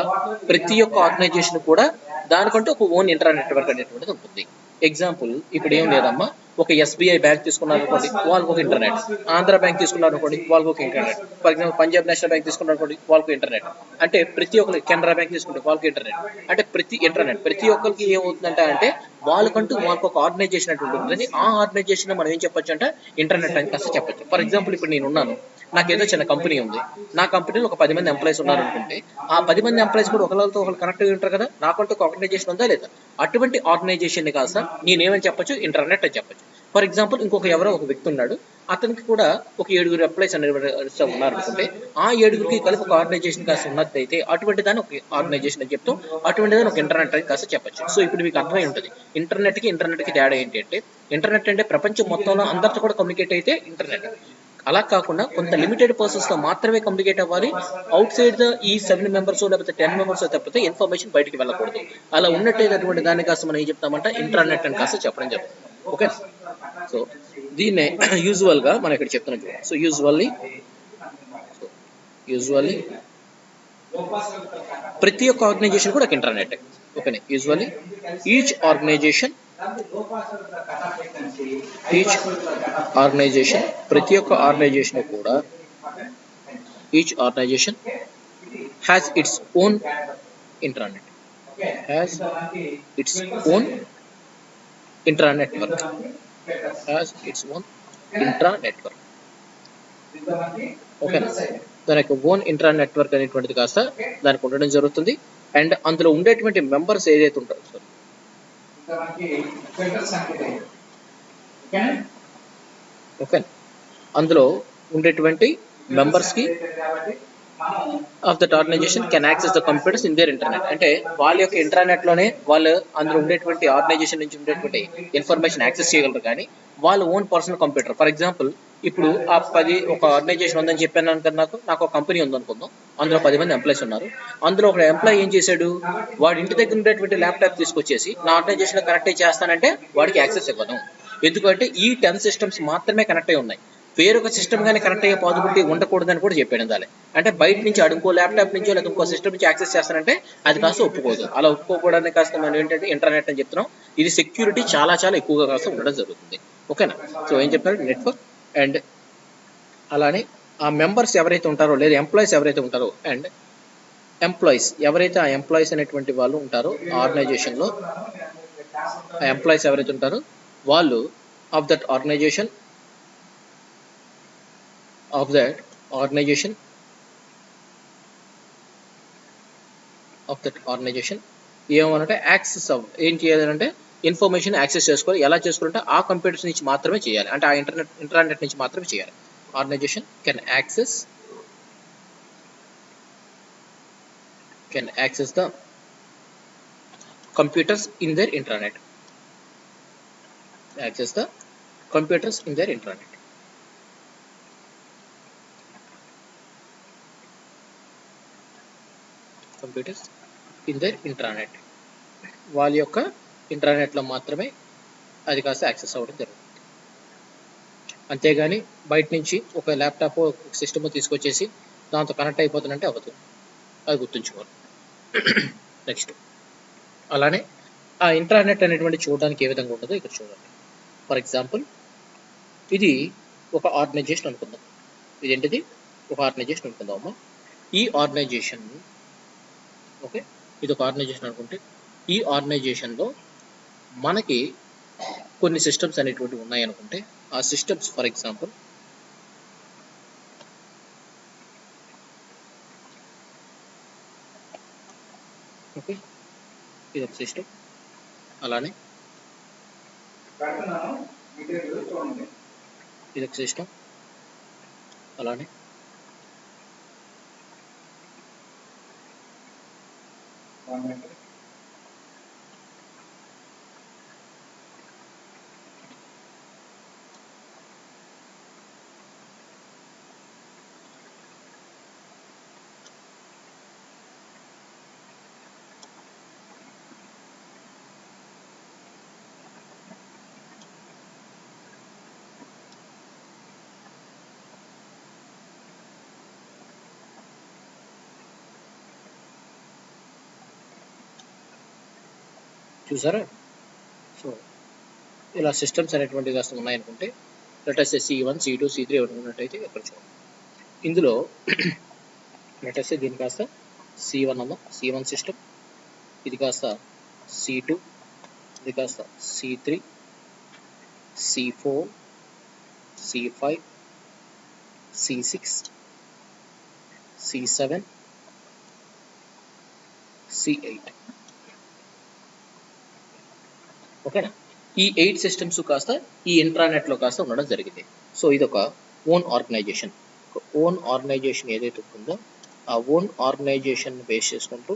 ప్రతి ఒక్క ఆర్గనైజేషన్ కూడా దానికంటూ ఒక ఓన్ ఇంటర్నెట్ నెట్వర్క్ అనేటువంటిది ఉంటుంది. ఎగ్జాంపుల్ ఇప్పుడు ఏం లేదమ్మా, ఒక ఎస్బీఐ బ్యాంక్ తీసుకున్నారు అనుకోండి, వాళ్ళకి ఒక ఇంటర్నెట్. ఆంధ్ర బ్యాంక్ తీసుకున్నారు అనుకోండి, వాళ్ళకి ఒక internet. For example Punjab national bank తీసుకున్నారు అనుకోండి, వాళ్ళకి ఇంటర్నెట్. అంటే ప్రతి ఒక్కరికి కెనరా బ్యాంక్ తీసుకుంటే వాళ్ళకి ఇంటర్నెట్. అంటే ప్రతి ఒక్కరికి ఏమవుతుందంటే అంటే వాళ్ళకంటూ వాళ్ళకి ఒక ఆర్గనైజేషన్ అంటే ఉంటుంది. ఆ ఆర్గనైజేషన్ మనం ఏం చెప్పొచ్చు అంటే ఇంటర్నెట్ అని కాస్త చెప్పొచ్చు. ఫర్ ఎగ్జాంపుల్ ఇప్పుడు నేను ఉన్నాను, నాకేదో చిన్న కంపెనీ ఉంది. నా కంపెనీలో ఒక 10 మంది ఎంప్లాయీస్ ఉన్నారు అనుకుంటే ఆ 10 మంది ఎంప్లాయీస్ కూడా ఒకరితో ఒకరు కనెక్ట్ అయి ఉంటారు కదా. నాకంటూ ఒక ఆర్గనైజేషన్ ఉందా లేదా? అటువంటి ఆర్గనైజేషన్ ని కాస్త నేనేమని చెప్పొచ్చు, ఇంటర్నెట్ అని చెప్పొచ్చు. ఫర్ ఎగ్జాంపుల్ ఇంకొక ఎవరో ఒక వ్యక్తి ఉన్నాడు, అతనికి కూడా ఒక 7 ఎంప్లాయీస్ అనేది ఉన్నారు అనుకుంటే ఆ 7 కలిపి ఒక ఆర్గనైజేషన్ కాస్త ఉన్నట్లయితే అటువంటి దాన్ని ఒక ఆర్గనైజేషన్ అని చెప్తాం. అటువంటి దాన్ని ఒక ఇంటర్నెట్ అని కాస్త చెప్పొచ్చు. సో ఇప్పుడు మీకు అర్థమై ఉంటుంది ఇంటర్నెట్ కి తేడా ఏంటి అంటే, ఇంటర్నెట్ అంటే ప్రపంచం మొత్తంలో అందరితో కూడా కమ్యూనికేట్ అయితే ఇంటర్నెట్. అలా కాకుండా కొంత లిమిటెడ్ పర్సన్స్ తో మాత్రమే కమ్యూనికేట్ అవ్వాలి. అవుట్ సైడ్ ద ఈ 7 మెంబర్స్ లేకపోతే 10 మెంబర్స్ తప్పితే ఇన్ఫర్మేషన్ బయటికి వెళ్ళకూడదు. అలా ఉన్నట్టయినటువంటి దాన్ని కాస్త మనం ఏం చెప్తామంటే ఇంటర్నెట్ అని కాస్త చెప్పడం జరుగుతుంది. ఓకే. సో దీన్నే యూజువల్ గా మనం ఇక్కడ చెప్తున్నాం. సో యూజువల్లీ ప్రతి ఒక్క ఆర్గనైజేషన్ కూడా ఒక ఇంటర్నెట్. ఓకేనే. యూజువల్లీ ఈచ్ ఆర్గనైజేషన్ ప్రతి ఒక్క ఆర్గనైజేషన్ కూడా each organisation has its own internet. Intra network. Okay. దానికి ఓన్ ఇంట్రానెట్వర్క్ అనేటువంటిది కాస్త దానికి ఉండడం జరుగుతుంది. అండ్ అందులో ఉండేటువంటి మెంబర్స్ ఏదైతే ఉంటారో ఓకే, అందులో ఉండేటువంటి మెంబర్స్ కి of that organisation can access the computers in their internet. అంటే వాళ్ళ యొక్క ఇంటర్నెట్ లోనే వాళ్ళు అందులో ఉండేటువంటి ఆర్గనైజేషన్ నుంచి ఉండేటువంటి ఇన్ఫర్మేషన్ యాక్సెస్ చేయగలరు. కానీ వాళ్ళ own personal computer. For example ఇప్పుడు ఒక ఆర్గనైజేషన్ ఉందని చెప్పాను అనుకున్నా, నాకు ఒక కంపెనీ ఉందనుకుందాం, అందులో 10 మంది ఎంప్లాయీస్ ఉన్నారు. అందులో ఒక ఎంప్లాయీ ఏం చేశాడు, వాడి ఇంటి దగ్గర ఉండేటువంటి ల్యాప్టాప్ తీసుకొచ్చేసి నా ఆర్గనైజేషన్ లో కనెక్ట్ చేస్తానంటే వాడికి యాక్సెస్ ఇవ్వను. ఎందుకంటే ఈ 10 సిస్టమ్స్ మాత్రమే కనెక్ట్ అయి ఉన్నాయి. వేరొక సిస్టమ్ గానీ కనెక్ట్ అయ్యే పాసిబిలిటీ ఉండకూడదని కూడా చెప్పాడు దాని. అంటే బయట నుంచి ఇంకో ల్యాప్టాప్ నుంచో లేదా ఇంకో సిస్టమ్ నుంచి యాక్సెస్ చేస్తానంటే అది కాస్త ఒప్పుకోదు. అలా ఒప్పుకోవడానికి కాస్త మనం ఏంటంటే ఇంటర్నెట్ అని చెప్తున్నాం. ఇది సెక్యూరిటీ చాలా చాలా ఎక్కువగా కాస్త ఉండడం జరుగుతుంది. ఓకేనా. సో ఏం చెప్పారు, నెట్వర్క్ అండ్ అలానే ఆ మెంబర్స్ ఎవరైతే ఉంటారో లేదా ఎంప్లాయీస్ ఎవరైతే ఉంటారో అండ్ ఎవరైతే ఆ ఎంప్లాయీస్ అనేటువంటి వాళ్ళు ఉంటారో ఆర్గనైజేషన్ లో, ఆ ఎంప్లాయీస్ ఎవరైతే ఉంటారో వాళ్ళు ఆఫ్ దట్ ఆర్గనైజేషన్ ఏమనంటే యాక్సెస్ ఏం చేయాలంటే ఇన్ఫర్మేషన్ యాక్సెస్ చేసుకోవాలి. ఎలా చేసుకోవాలంటే ఆ కంప్యూటర్స్ నుంచి మాత్రమే చేయాలి. అంటే ఆ ఇంటర్నెట్ నుంచి మాత్రమే చేయాలి. Organisation can access the computers in their internet. వాళ్ళ యొక్క ఇంటర్నెట్లో మాత్రమే అది కాస్త యాక్సెస్ అవ్వడం జరుగుతుంది. అంతేగాని బయట నుంచి ఒక ల్యాప్టాప్ సిస్టమ్ తీసుకొచ్చేసి దాంతో కనెక్ట్ అయిపోతుందంటే అవ్వదు. అది గుర్తుంచుకోవాలి. నెక్స్ట్ అలానే ఆ ఇంట్రానెట్ అనేటువంటి చూడడానికి ఏ విధంగా ఉంటుందో ఇక్కడ చూడండి. ఫర్ ఎగ్జాంపుల్ ఇది ఒక ఆర్గనైజేషన్ అనుకుందాం. ఇదేంటిది? ఒక ఆర్గనైజేషన్ అనుకుందామా. ఈ ఆర్గనైజేషన్ ఓకే, ఇది ఒక ఆర్గనైజేషన్ అనుకుంటే ఈ ఆర్గనైజేషన్లో మనకి కొన్ని సిస్టమ్స్ అనేటువంటివి ఉన్నాయి అనుకుంటే ఆ సిస్టమ్స్ ఫర్ ఎగ్జాంపుల్ ఓకే, ఇది ఒక సిస్టమ్. అలానే ఇది ఒక సిస్టమ్. అలానే చూసారా? సో ఇలా సిస్టమ్స్ అనేటువంటివి కాస్త ఉన్నాయనుకుంటే let us say C1, C2, C3 ఉన్నట్టయితే ఇక్కడ చూడండి. ఇందులో లెట్ us say దీని కాస్త C1 అమ్మ, C1 సిస్టమ్, ఇది కాస్త C2, ఇది కాస్త C3, C4, C5, C6, C7, C8. ఓకేనా? ఈ 8 సిస్టమ్స్ కాస్త ఈ ఇంట్రానెట్లో కాస్త ఉండడం జరిగింది. సో ఇది ఒక ఓన్ ఆర్గనైజేషన్. ఓన్ ఆర్గనైజేషన్ ఏదైతే ఉంటుందో ఆ ఓన్ ఆర్గనైజేషన్ బేస్ చేసుకుంటూ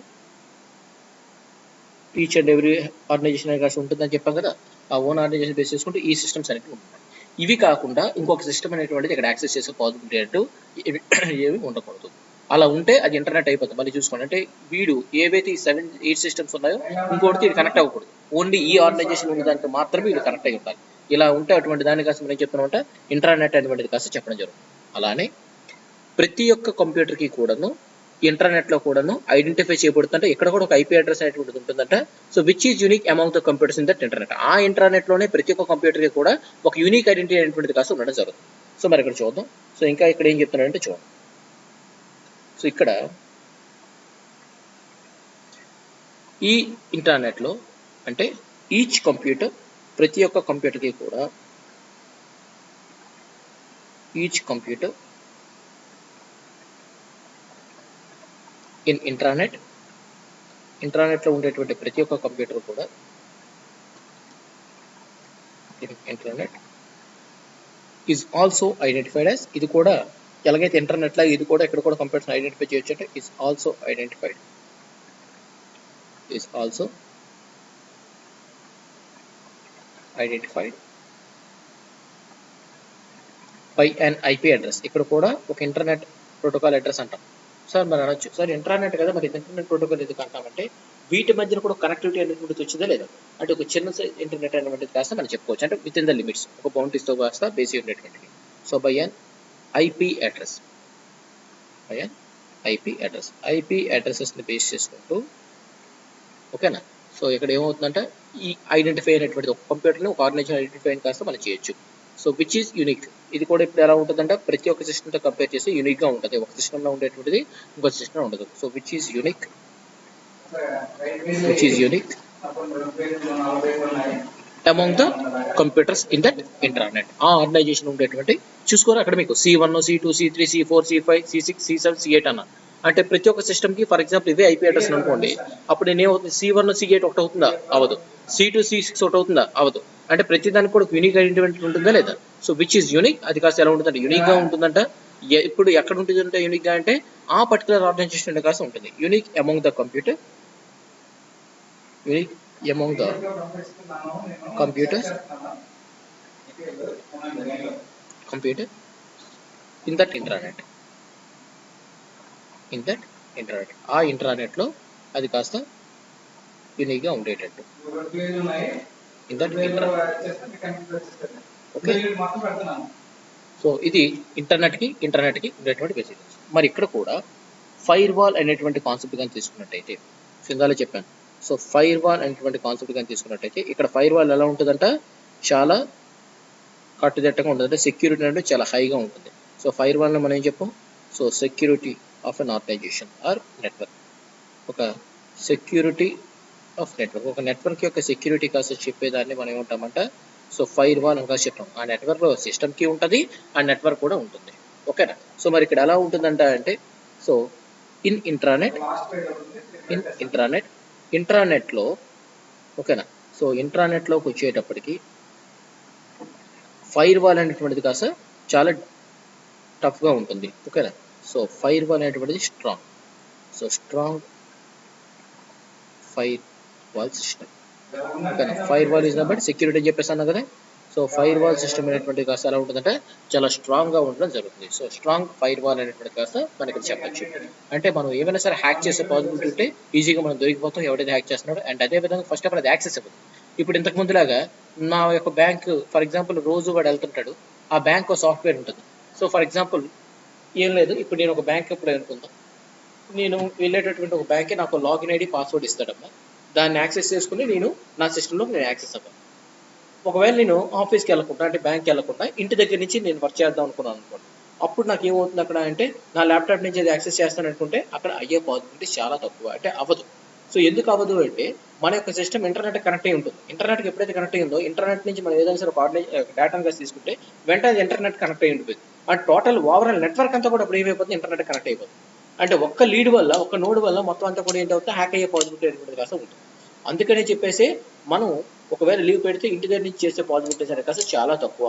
ఈచ్ అండ్ ఎవ్రీ ఆర్గనైజేషన్ కాస్త ఉంటుందని చెప్పాం కదా. ఆ ఓన్ ఆర్గనైజేషన్ బేస్ చేసుకుంటూ ఈ సిస్టమ్స్ అనేవి ఉంటాయి. ఇవి కాకుండా ఇంకొక సిస్టమ్ అనేటువంటిది ఇక్కడ యాక్సెస్ చేసే పాసిబిలిటీ అంటూ ఏమి ఉండకూడదు. అలా ఉంటే అది ఇంటర్నెట్ అయిపోతుంది. మళ్ళీ చూసుకోండి, అంటే వీడు ఏవైతే 8 సిస్టమ్స్ ఉన్నాయో ఇంకోటికి ఇది కనెక్ట్ అవ్వకూడదు. ఓన్లీ ఈ ఆర్గనైజేషన్ ఉన్న దానికి మాత్రమే ఇది కనెక్ట్ అయి ఉండాలి. ఇలా ఉంటే అటువంటి దాని కాస్త మనం చెప్తున్నామంటే ఇంటర్నెట్ అనేటువంటిది కాస్త చెప్పడం జరుగుతుంది. అలానే ప్రతి ఒక్క కంప్యూటర్కి కూడాను ఇంటర్నెట్లో కూడాను ఐడెంటిఫై చేయబడుతుంటే ఇక్కడ కూడా ఒక ఐపీ అడ్రస్ అనేటువంటిది ఉంటుందంట. So which is unique among the computers in that internet. ఆ ఇంటర్నెట్లోనే ప్రతి ఒక్క కంప్యూటర్కి కూడా ఒక యూనిక్ ఐడెంటిటీ అనేటువంటిది కాస్త ఉండడం జరుగుతుంది. సో మరి ఇక్కడ చూద్దాం. సో ఇంకా ఇక్కడ ఏం చెప్తున్నారంటే చూడండి. సో ఇక్కడ ఈ ఇంటర్నెట్లో అంటే ఈచ్ కంప్యూటర్, ప్రతి ఒక్క కంప్యూటర్కి కూడా ఈచ్ కంప్యూటర్ ఇన్ ఇంట్రానెట్లో ఉండేటువంటి ప్రతి ఒక్క కంప్యూటర్ కూడా in internet is also identified as, ఇది కూడా ఎలాగైతే ఇంటర్నెట్లో ఇది కూడా ఇక్కడ కూడా కంప్యూటర్స్ ఐడెంటిఫై చేయొచ్చు అంటే is also identified by an IP address. ఇక్కడ కూడా ఒక ఇంటర్నెట్ ప్రోటోకాల్ అడ్రస్ అంటాం. సార్ మరి అనొచ్చు, సార్ ఇంటర్నెట్ కదా మరి ఇంటర్నెట్ ప్రోటోకాల్ ఎందుకు అంటామంటే వీటి మధ్యన కూడా కనెక్టివిటీ అనేటువంటిది వచ్చిందా లేదా, అంటే ఒక చిన్న ఇంటర్నెట్ అనేటువంటిది కాస్త మనం చెప్పుకోవచ్చు, అంటే విత్ ఇన్ ద లిమిట్స్ ఒక బౌండరీస్తో కాస్త బేసిక్ ఉండేటువంటిది. So by an IP address, IP అడ్రసెస్ని బేస్ చేసుకుంటూ ఓకేనా. సో ఇక్కడ ఏమవుతుందంటే ఈ ఐడెంటిఫై అయినటువంటిది ఒక కంప్యూటర్ని ఒక ఆర్గనైజేషన్ ఐడెంటిఫై కాస్త మనం చేయొచ్చు. సో విచ్ ఈజ్ యూనిక్, ఇది కూడా ఇప్పుడు ఎలా ఉంటుందంటే ప్రతి ఒక్క సిస్టమ్తో కంపేర్ చేసి యూనిక్గా ఉంటుంది. ఒక సిస్టంలో ఉండేటువంటిది ఇంకొక సిస్టంలో ఉండదు. So which is unique among the computers in that internet. ఆ ఆర్గనైజేషన్ ఉండేటువంటి చూసుకోరు అక్కడ మీకు C1, C2, C3, C4, C5, C6, C7, C8 అన్న, అంటే ప్రతి ఒక్క సిస్టమ్కి ఫర్ ఎగ్జాంపుల్ ఇవే ఐపీ అడ్రస్ అనుకోండి. అప్పుడు నేనేమవుతుంది C1, C8 ఒకటి అవుతుందా? అవదు. C2, C6 ఒకటి అవుతుందా? అవదు. అంటే ప్రతి దానికి కూడా యూనిక్ ఐడెంటిటీ ఉంటుందా లేదా? సో విచ్ ఈజ్ యూనిక్, అది కాస్త ఎలా ఉంటుందంటే యూనిక్గా ఉంటుందంట. ఇప్పుడు ఎక్కడ ఉంటుందంటే యూనిక్గా అంటే ఆ పర్టికులర్ ఆర్గనైజేషన్ కాస్త ఉంటుంది. Unique among the computer, unique among the computers in that intranet. ఆ ఇంట్రానెట్లో అది కాస్త యూనిక్గా ఉండేటట్టు in that intranet. Okay, so ఇది ఇంటర్నెట్కి ఉండేటువంటి బేసిక్. మరి ఇక్కడ కూడా ఫైర్ వాల్ అనేటువంటి కాన్సెప్ట్ కానీ తీసుకున్నట్టయితే, కిందాలో చెప్పాను. సో ఫైర్ వాల్ అనేటువంటి కాన్సెప్ట్ కానీ తీసుకున్నట్టయితే ఇక్కడ ఫైర్ వాల్ ఎలా ఉంటుందంట, చాలా కట్టుదిట్టంగా ఉంటుంది, అంటే సెక్యూరిటీ అంటే చాలా హైగా ఉంటుంది. సో ఫైర్ వాల్ని మనం ఏం చెప్పాం, so security of an organisation or network, ఒక సెక్యూరిటీ ఆఫ్ నెట్వర్క్, ఒక నెట్వర్క్ యొక్క సెక్యూరిటీ కాస్త చెప్పేదాన్ని మనం ఏమంటామంట, సో ఫైర్ వాల్ అని కాస్త చెప్తాం. ఆ నెట్వర్క్లో సిస్టమ్కి ఉంటుంది, ఆ నెట్వర్క్ కూడా ఉంటుంది. ఓకేనా. సో మరి ఇక్కడ ఎలా ఉంటుందంట అంటే, సో ఇన్ ఇంట్రానెట్లో ఓకేనా. సో ఇంట్రానెట్లోకి వచ్చేటప్పటికి ఫైర్ వాల్ అనేటువంటిది కాస్త చాలా టఫ్గా ఉంటుంది. ఓకేనా. సో ఫైర్ వాల్ అనేటువంటిది strong, so strong firewall system. ఓకేనా. Firewall is but security అని చెప్పేసాను కదా. సో ఫైర్ వాల్ సిస్టమ్ అనేటువంటి కాస్త ఎలా ఉంటుందంటే చాలా స్ట్రాంగ్గా ఉండడం జరుగుతుంది. సో స్ట్రాంగ్ ఫైర్ వాల్ అనేటువంటి కాస్త మనకి చెప్పచ్చు. అంటే మనం ఏమైనా సరే హ్యాక్ చేసే పాసిబిలిటీ ఉంటే ఈజీగా మనం దొరికిపోతాం, ఎవరైతే హ్యాక్ చేస్తున్నాడో. అండ్ అదేవిధంగా ఫస్ట్ ఆఫ్ ఆల్ అది యాక్సెస్ అవ్వదు. ఇప్పుడు ఇంతకు ముందులాగా నా యొక్క బ్యాంక్ ఫర్ ఎగ్జాంపుల్ రోజు వాడు వెళ్తుంటాడు, ఆ బ్యాంక్ సాఫ్ట్వేర్ ఉంటుంది. సో ఫర్ ఎగ్జాంపుల్ ఏం లేదు, ఇప్పుడు నేను ఒక బ్యాంక్ ఎప్పుడు అనుకుందాం, నేను వెళ్ళేటటువంటి ఒక బ్యాంక్కి నాకు లాగిన్ ఐడి పాస్వర్డ్ ఇస్తాడమ్మా, దాన్ని యాక్సెస్ చేసుకుని నేను నా సిస్టంలో నేను యాక్సెస్ అవ్వాలి. ఒకవేళ నేను ఆఫీస్కి వెళ్ళకుండా, అంటే బ్యాంక్కి వెళ్ళకుండా ఇంటి దగ్గర నుంచి నేను వర్క్ చేద్దాం అనుకున్నాను అనుకోండి, అప్పుడు నాకు ఏమవుతుంది అక్కడ అంటే నా ల్యాప్టాప్ నుంచి అది యాక్సెస్ చేస్తాను అనుకుంటే అక్కడ అయ్యే పాసిబిలిటీ చాలా తక్కువ, అంటే అవ్వదు. సో ఎందుకు అవ్వదు అంటే మన యొక్క సిస్టమ్ ఇంటర్నెట్ కనెక్ట్ అయి ఉంటుంది. ఇంటర్నెట్కి ఎప్పుడైతే కనెక్ట్ అయ్యిందో ఇంటర్నెట్ నుంచి మనం ఏదైనా సరే ఒక డేటాను కాసి తీసుకుంటే వెంటనే ఇంటర్నెట్ కనెక్ట్ అయి ఉంటుంది. ఆ టోటల్ ఓవరాల్ నెట్వర్క్ అంతా కూడా ఇప్పుడు ఏమైపోతుంది, ఇంటర్నెట్ కనెక్ట్ అయిపోతుంది. అంటే ఒక్క లీడ్ వల్ల, ఒక్క నోడ్ వల్ల మొత్తం అంతా కూడా ఏంటవుతుంది, హ్యాక్ అయ్యే పాసిబిలిటీ అనేటువంటిది కాస్త ఉంటుంది. అందుకని చెప్పేసి మనం ఒకవేళ లీవ్ పెడితే ఇంటి దగ్గర నుంచి చేసే పాసిబిలిటీస్ అనే కాస్త చాలా తక్కువ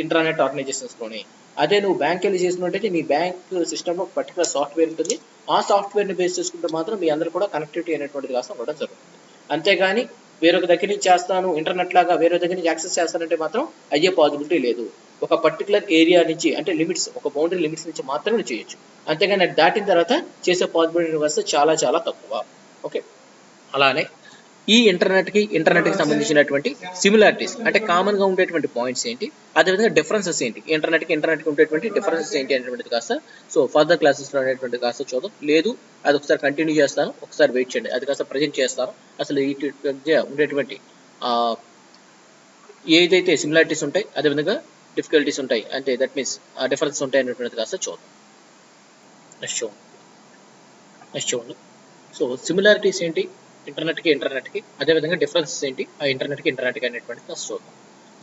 ఇంటర్నెట్ ఆర్గనైజేషన్స్లోనే. అదే నువ్వు బ్యాంక్ వెళ్ళి చేసినట్టయితే నీ బ్యాంక్ సిస్టమ్లో పర్టికులర్ సాఫ్ట్వేర్ ఉంటుంది, ఆ సాఫ్ట్వేర్ని బేస్ చేసుకుంటే మాత్రం మీ అందరూ కూడా కనెక్టివిటీ అనేటువంటిది కాస్త ఉండడం జరుగుతుంది. అంతేగాని వేరొక దగ్గర నుంచి చేస్తాను ఇంటర్నెట్ లాగా వేరే దగ్గర నుంచి యాక్సెస్ చేస్తానంటే మాత్రం అయ్యే పాసిబిలిటీ లేదు. ఒక పర్టికులర్ ఏరియా నుంచి, అంటే లిమిట్స్, ఒక బౌండరీ లిమిట్స్ నుంచి మాత్రమే చేయొచ్చు. అంతేగాని అది దాటిన తర్వాత చేసే పాసిబిలిటీ వస్తే చాలా చాలా తక్కువ. ఓకే. అలానే ఈ ఇంటర్నెట్కి సంబంధించినటువంటి సిమిలారిటీస్, అంటే కామన్గా ఉండేటువంటి పాయింట్స్ ఏంటి, అదేవిధంగా డిఫరెన్సెస్ ఏంటి, ఇంటర్నెట్కి ఉండేటువంటి డిఫరెన్సెస్ ఏంటి అనేటువంటిది కాస్త సో ఫర్దర్ క్లాసెస్లో అనేటువంటి కాస్త చూద్దాం. లేదు అది ఒకసారి కంటిన్యూ చేస్తాను, ఒకసారి వెయిట్ చేయండి, అది కాస్త ప్రజెంట్ చేస్తాను. అసలు వీటి మధ్య ఉండేటువంటి ఏదైతే సిమిలారిటీస్ ఉంటాయి, అదేవిధంగా డిఫికల్టీస్ ఉంటాయి, అంటే దట్ మీన్స్ డిఫరెన్సెస్ ఉంటాయి అనేటువంటిది కాస్త చూద్దాం. నెక్స్ట్ చూడండి. సో సిమిలారిటీస్ ఏంటి ఇంటర్నెట్కి, అదేవిధంగా డిఫరెన్సెస్ ఏంటి ఆ ఇంటర్నెట్కి అనేటువంటి చూద్దాం.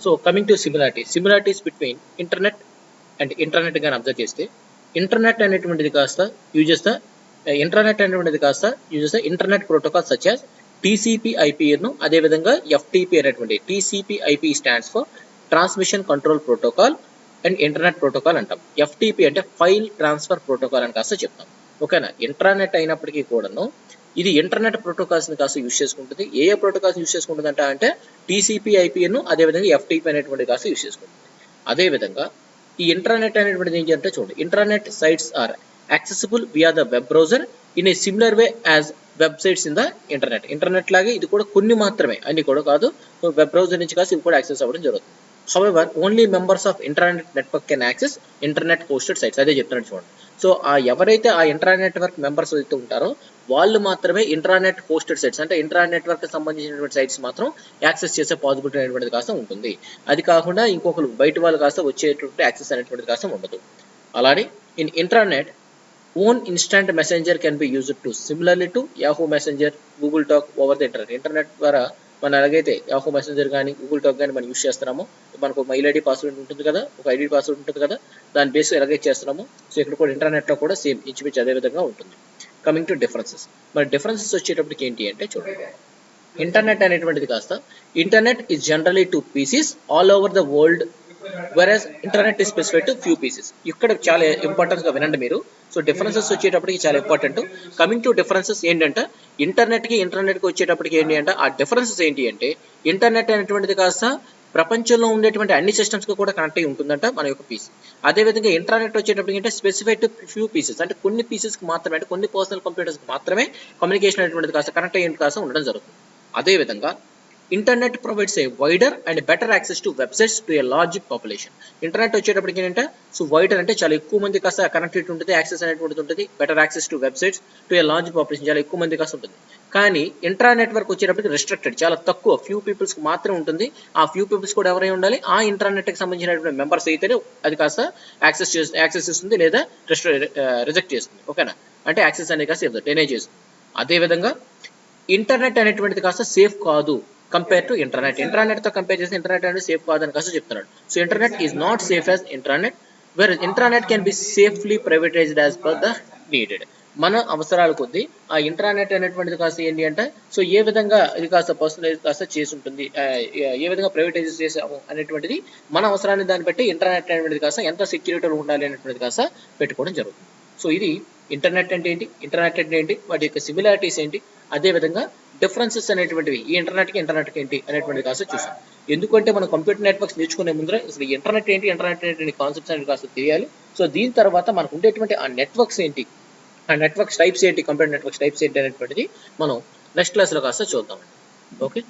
So coming to similarities between internet and internet కానీ అబ్జర్వ్ చేస్తే, ఇంటర్నెట్ అనేటువంటిది కాస్త యూజ్ చేస్తా internet protocol such as TCP/IP, అదేవిధంగా FTP అనేటువంటి TCP/IP stands for transmission control protocol and internet protocol అంటాం. FTP అంటే ఫైల్ ట్రాన్స్ఫర్ ప్రోటోకాల్ అని కాస్త చెప్తాం. ఓకేనా. ఇంటర్నెట్ అయినప్పటికీ కూడాను ఇది ఇంటర్నెట్ ప్రోటోకాల్స్ని కాస్త యూజ్ చేసుకుంటుంది. ఏ ప్రోటోకాల్స్ యూజ్ చేసుకుంటుంది అంటే TCP/IP అదేవిధంగా FTP అనేటువంటి కాస్త యూజ్ చేసుకుంటుంది. అదేవిధంగా ఈ ఇంటర్నెట్ అనేటువంటిది ఏంటి అంటే చూడండి, internet sites are accessible via the web browser in a similar way as websites in the internet లాగే ఇది కూడా కొన్ని మాత్రమే, అన్ని కూడా కాదు, వెబ్ బ్రౌజర్ నుంచి కాస్త ఇవి కూడా యాక్సెస్ అవ్వడం జరుగుతుంది. However only members of internet network can access internet hosted sites, అదే చెప్తున్నాడు చూడండి. సో ఎవరైతే ఆ ఇంటర్నెట్ నెట్వర్క్ మెంబర్స్ అయితే ఉంటారో వాళ్ళు మాత్రమే ఇంటర్నెట్ హోస్టెడ్ సైట్స్, అంటే ఇంటర్నెట్ నెట్వర్క్ సంబంధించినటువంటి సైట్స్ మాత్రం యాక్సెస్ చేసే పాసిబిలిటీ అనేటువంటిది కాస్త ఉంటుంది. అది కాకుండా ఇంకొకరు బయట వాళ్ళు కాస్త వచ్చేటువంటి యాక్సెస్ అనేటువంటిది కాస్త ఉండదు. అలానే in internet own instant messenger can be used to similarly to Yahoo messenger, Google talk over the internet ద్వారా మనం ఎలాగైతే యాహూ మెసెంజర్ కానీ గూగుల్ టాక్ కానీ మనం యూజ్ చేస్తున్నామో, మనకు మెయిల్ ఐడి పాస్వర్డ్ ఉంటుంది కదా, ఒక ఐడి పాస్వర్డ్ ఉంటుంది కదా, దాని బేస్ ఎలాగైతే చేస్తున్నామో సో ఇక్కడ కూడా ఇంటర్నెట్లో కూడా సేమ్ ఇంచుమించు అదే విధంగా ఉంటుంది. కమింగ్ టు డిఫరెన్సెస్, మరి డిఫరెన్సెస్ వచ్చేటప్పటికి ఏంటి అంటే చూడండి, ఇంటర్నెట్ అనేటువంటిది కాస్త internet is generally to PCs all over the world, versus internet is specified to few PCs. ఇక్కడ చాలా ఇంపార్టెంట్గా వినండి మీరు. సో డిఫరెన్సెస్ వచ్చేటప్పటికి చాలా ఇంపార్టెంట్. కమింగ్ టు డిఫరెన్సెస్ ఏంటంటే ఇంటర్నెట్కి వచ్చేటప్పటికి ఏంటి అంటే ఆ డిఫరెన్సెస్ ఏంటి అంటే ఇంటర్నెట్ అనేటువంటిది కాస్త ప్రపంచంలో ఉండేటువంటి అన్ని సిస్టమ్స్కి కూడా కనెక్ట్ అయి ఉంటుందంట మన యొక్క పీసీ. అదేవిధంగా ఇంటర్నెట్ వచ్చేటప్పటికి అంటే స్పెసిఫైడ్ టు ఫ్యూ పీసెస్, అంటే కొన్ని పీసెస్కి మాత్రమే, అంటే కొన్ని పర్సనల్ కంప్యూటర్స్కి మాత్రమే కమ్యూనికేషన్ అనేటువంటిది కాస్త కనెక్ట్ అయ్యి కాస్త ఉండడం జరుగుతుంది. అదేవిధంగా internet provides A wider and better access to websites to a large population. Internet వచ్చేటప్పటికి ఏంటంటే సో వైడర్ అంటే చాలా ఎక్కువ మంది కాస్త కనెక్టివిటీ ఉంటుంది, యాక్సెస్ అనేటువంటిది ఉంటుంది. Better access to websites to a large population, చాలా ఎక్కువ మంది కాస్త ఉంటుంది. కానీ ఇంట్రా నెట్వర్క్ వచ్చేటప్పటికి రెస్ట్రిక్టెడ్, చాలా తక్కువ ఫ్యూ పీపుల్స్కి మాత్రమే ఉంటుంది. ఆ ఫ్యూ పీపుల్స్ కూడా ఎవరై ఉండాలి, ఆ ఇంటర్నెట్కి సంబంధించినటువంటి మెంబర్స్ అయితేనే అది కాస్త యాక్సెస్ ఇస్తుంది లేదా రిజెక్ట్ చేస్తుంది. ఓకేనా, అంటే యాక్సెస్ అనేది కాస్త డెనై చేస్తుంది. అదేవిధంగా ఇంటర్నెట్ అనేటువంటిది కాస్త సేఫ్ కాదు కంపేర్ టు ఇంటర్నెట్. ఇంటర్నెట్తో కంపేర్ చేస్తే ఇంటర్నెట్ అనేది సేఫ్ కాదని కాస్త చెప్తున్నాడు. So internet is not safe as internet, where internet can be safely privatised as per the needed. మన అవసరాల కొద్దీ ఆ ఇంటర్నెట్ అనేటువంటిది కాస్త ఏంటి అంటే సో ఏ విధంగా ఇది కాస్త పర్సనలైజ్ కాస్త చేసి ఉంటుంది, ఏ విధంగా ప్రైవేటైజ్ చేసాము అనేటువంటిది మన అవసరాన్ని దాన్ని బట్టి ఇంటర్నెట్ అనేటువంటిది కాస్త ఎంత సెక్యూరిటీలో ఉండాలి అనేటువంటిది కాస్త పెట్టుకోవడం జరుగుతుంది. సో ఇది ఇంటర్నెట్ అంటే ఏంటి, ఇంటర్నెట్ అంటే ఏంటి, వాటి యొక్క సిమిలారిటీస్ ఏంటి, అదేవిధంగా డిఫరెన్సెస్ అనేటువంటివి ఈ ఇంటర్నెట్కి ఏంటి అనేటువంటిది కాస్త చూసాం. ఎందుకంటే మనం కంప్యూటర్ నెట్వర్క్స్ నేర్చుకునే ముందర అసలు ఇంటర్నెట్ ఏంటి కాన్సెప్ట్స్ అనేవి కాస్త తెలియాలి. సో దీని తర్వాత మనకు ఉండేటువంటి ఆ నెట్వర్క్స్ ఏంటి, ఆ నెట్వర్క్స్ టైప్స్ ఏంటి, కంప్యూటర్ నెట్వర్క్స్ టైప్స్ ఏంటి అనేటువంటిది మనం నెక్స్ట్ క్లాస్లో కాస్త చూద్దాం. ఓకే.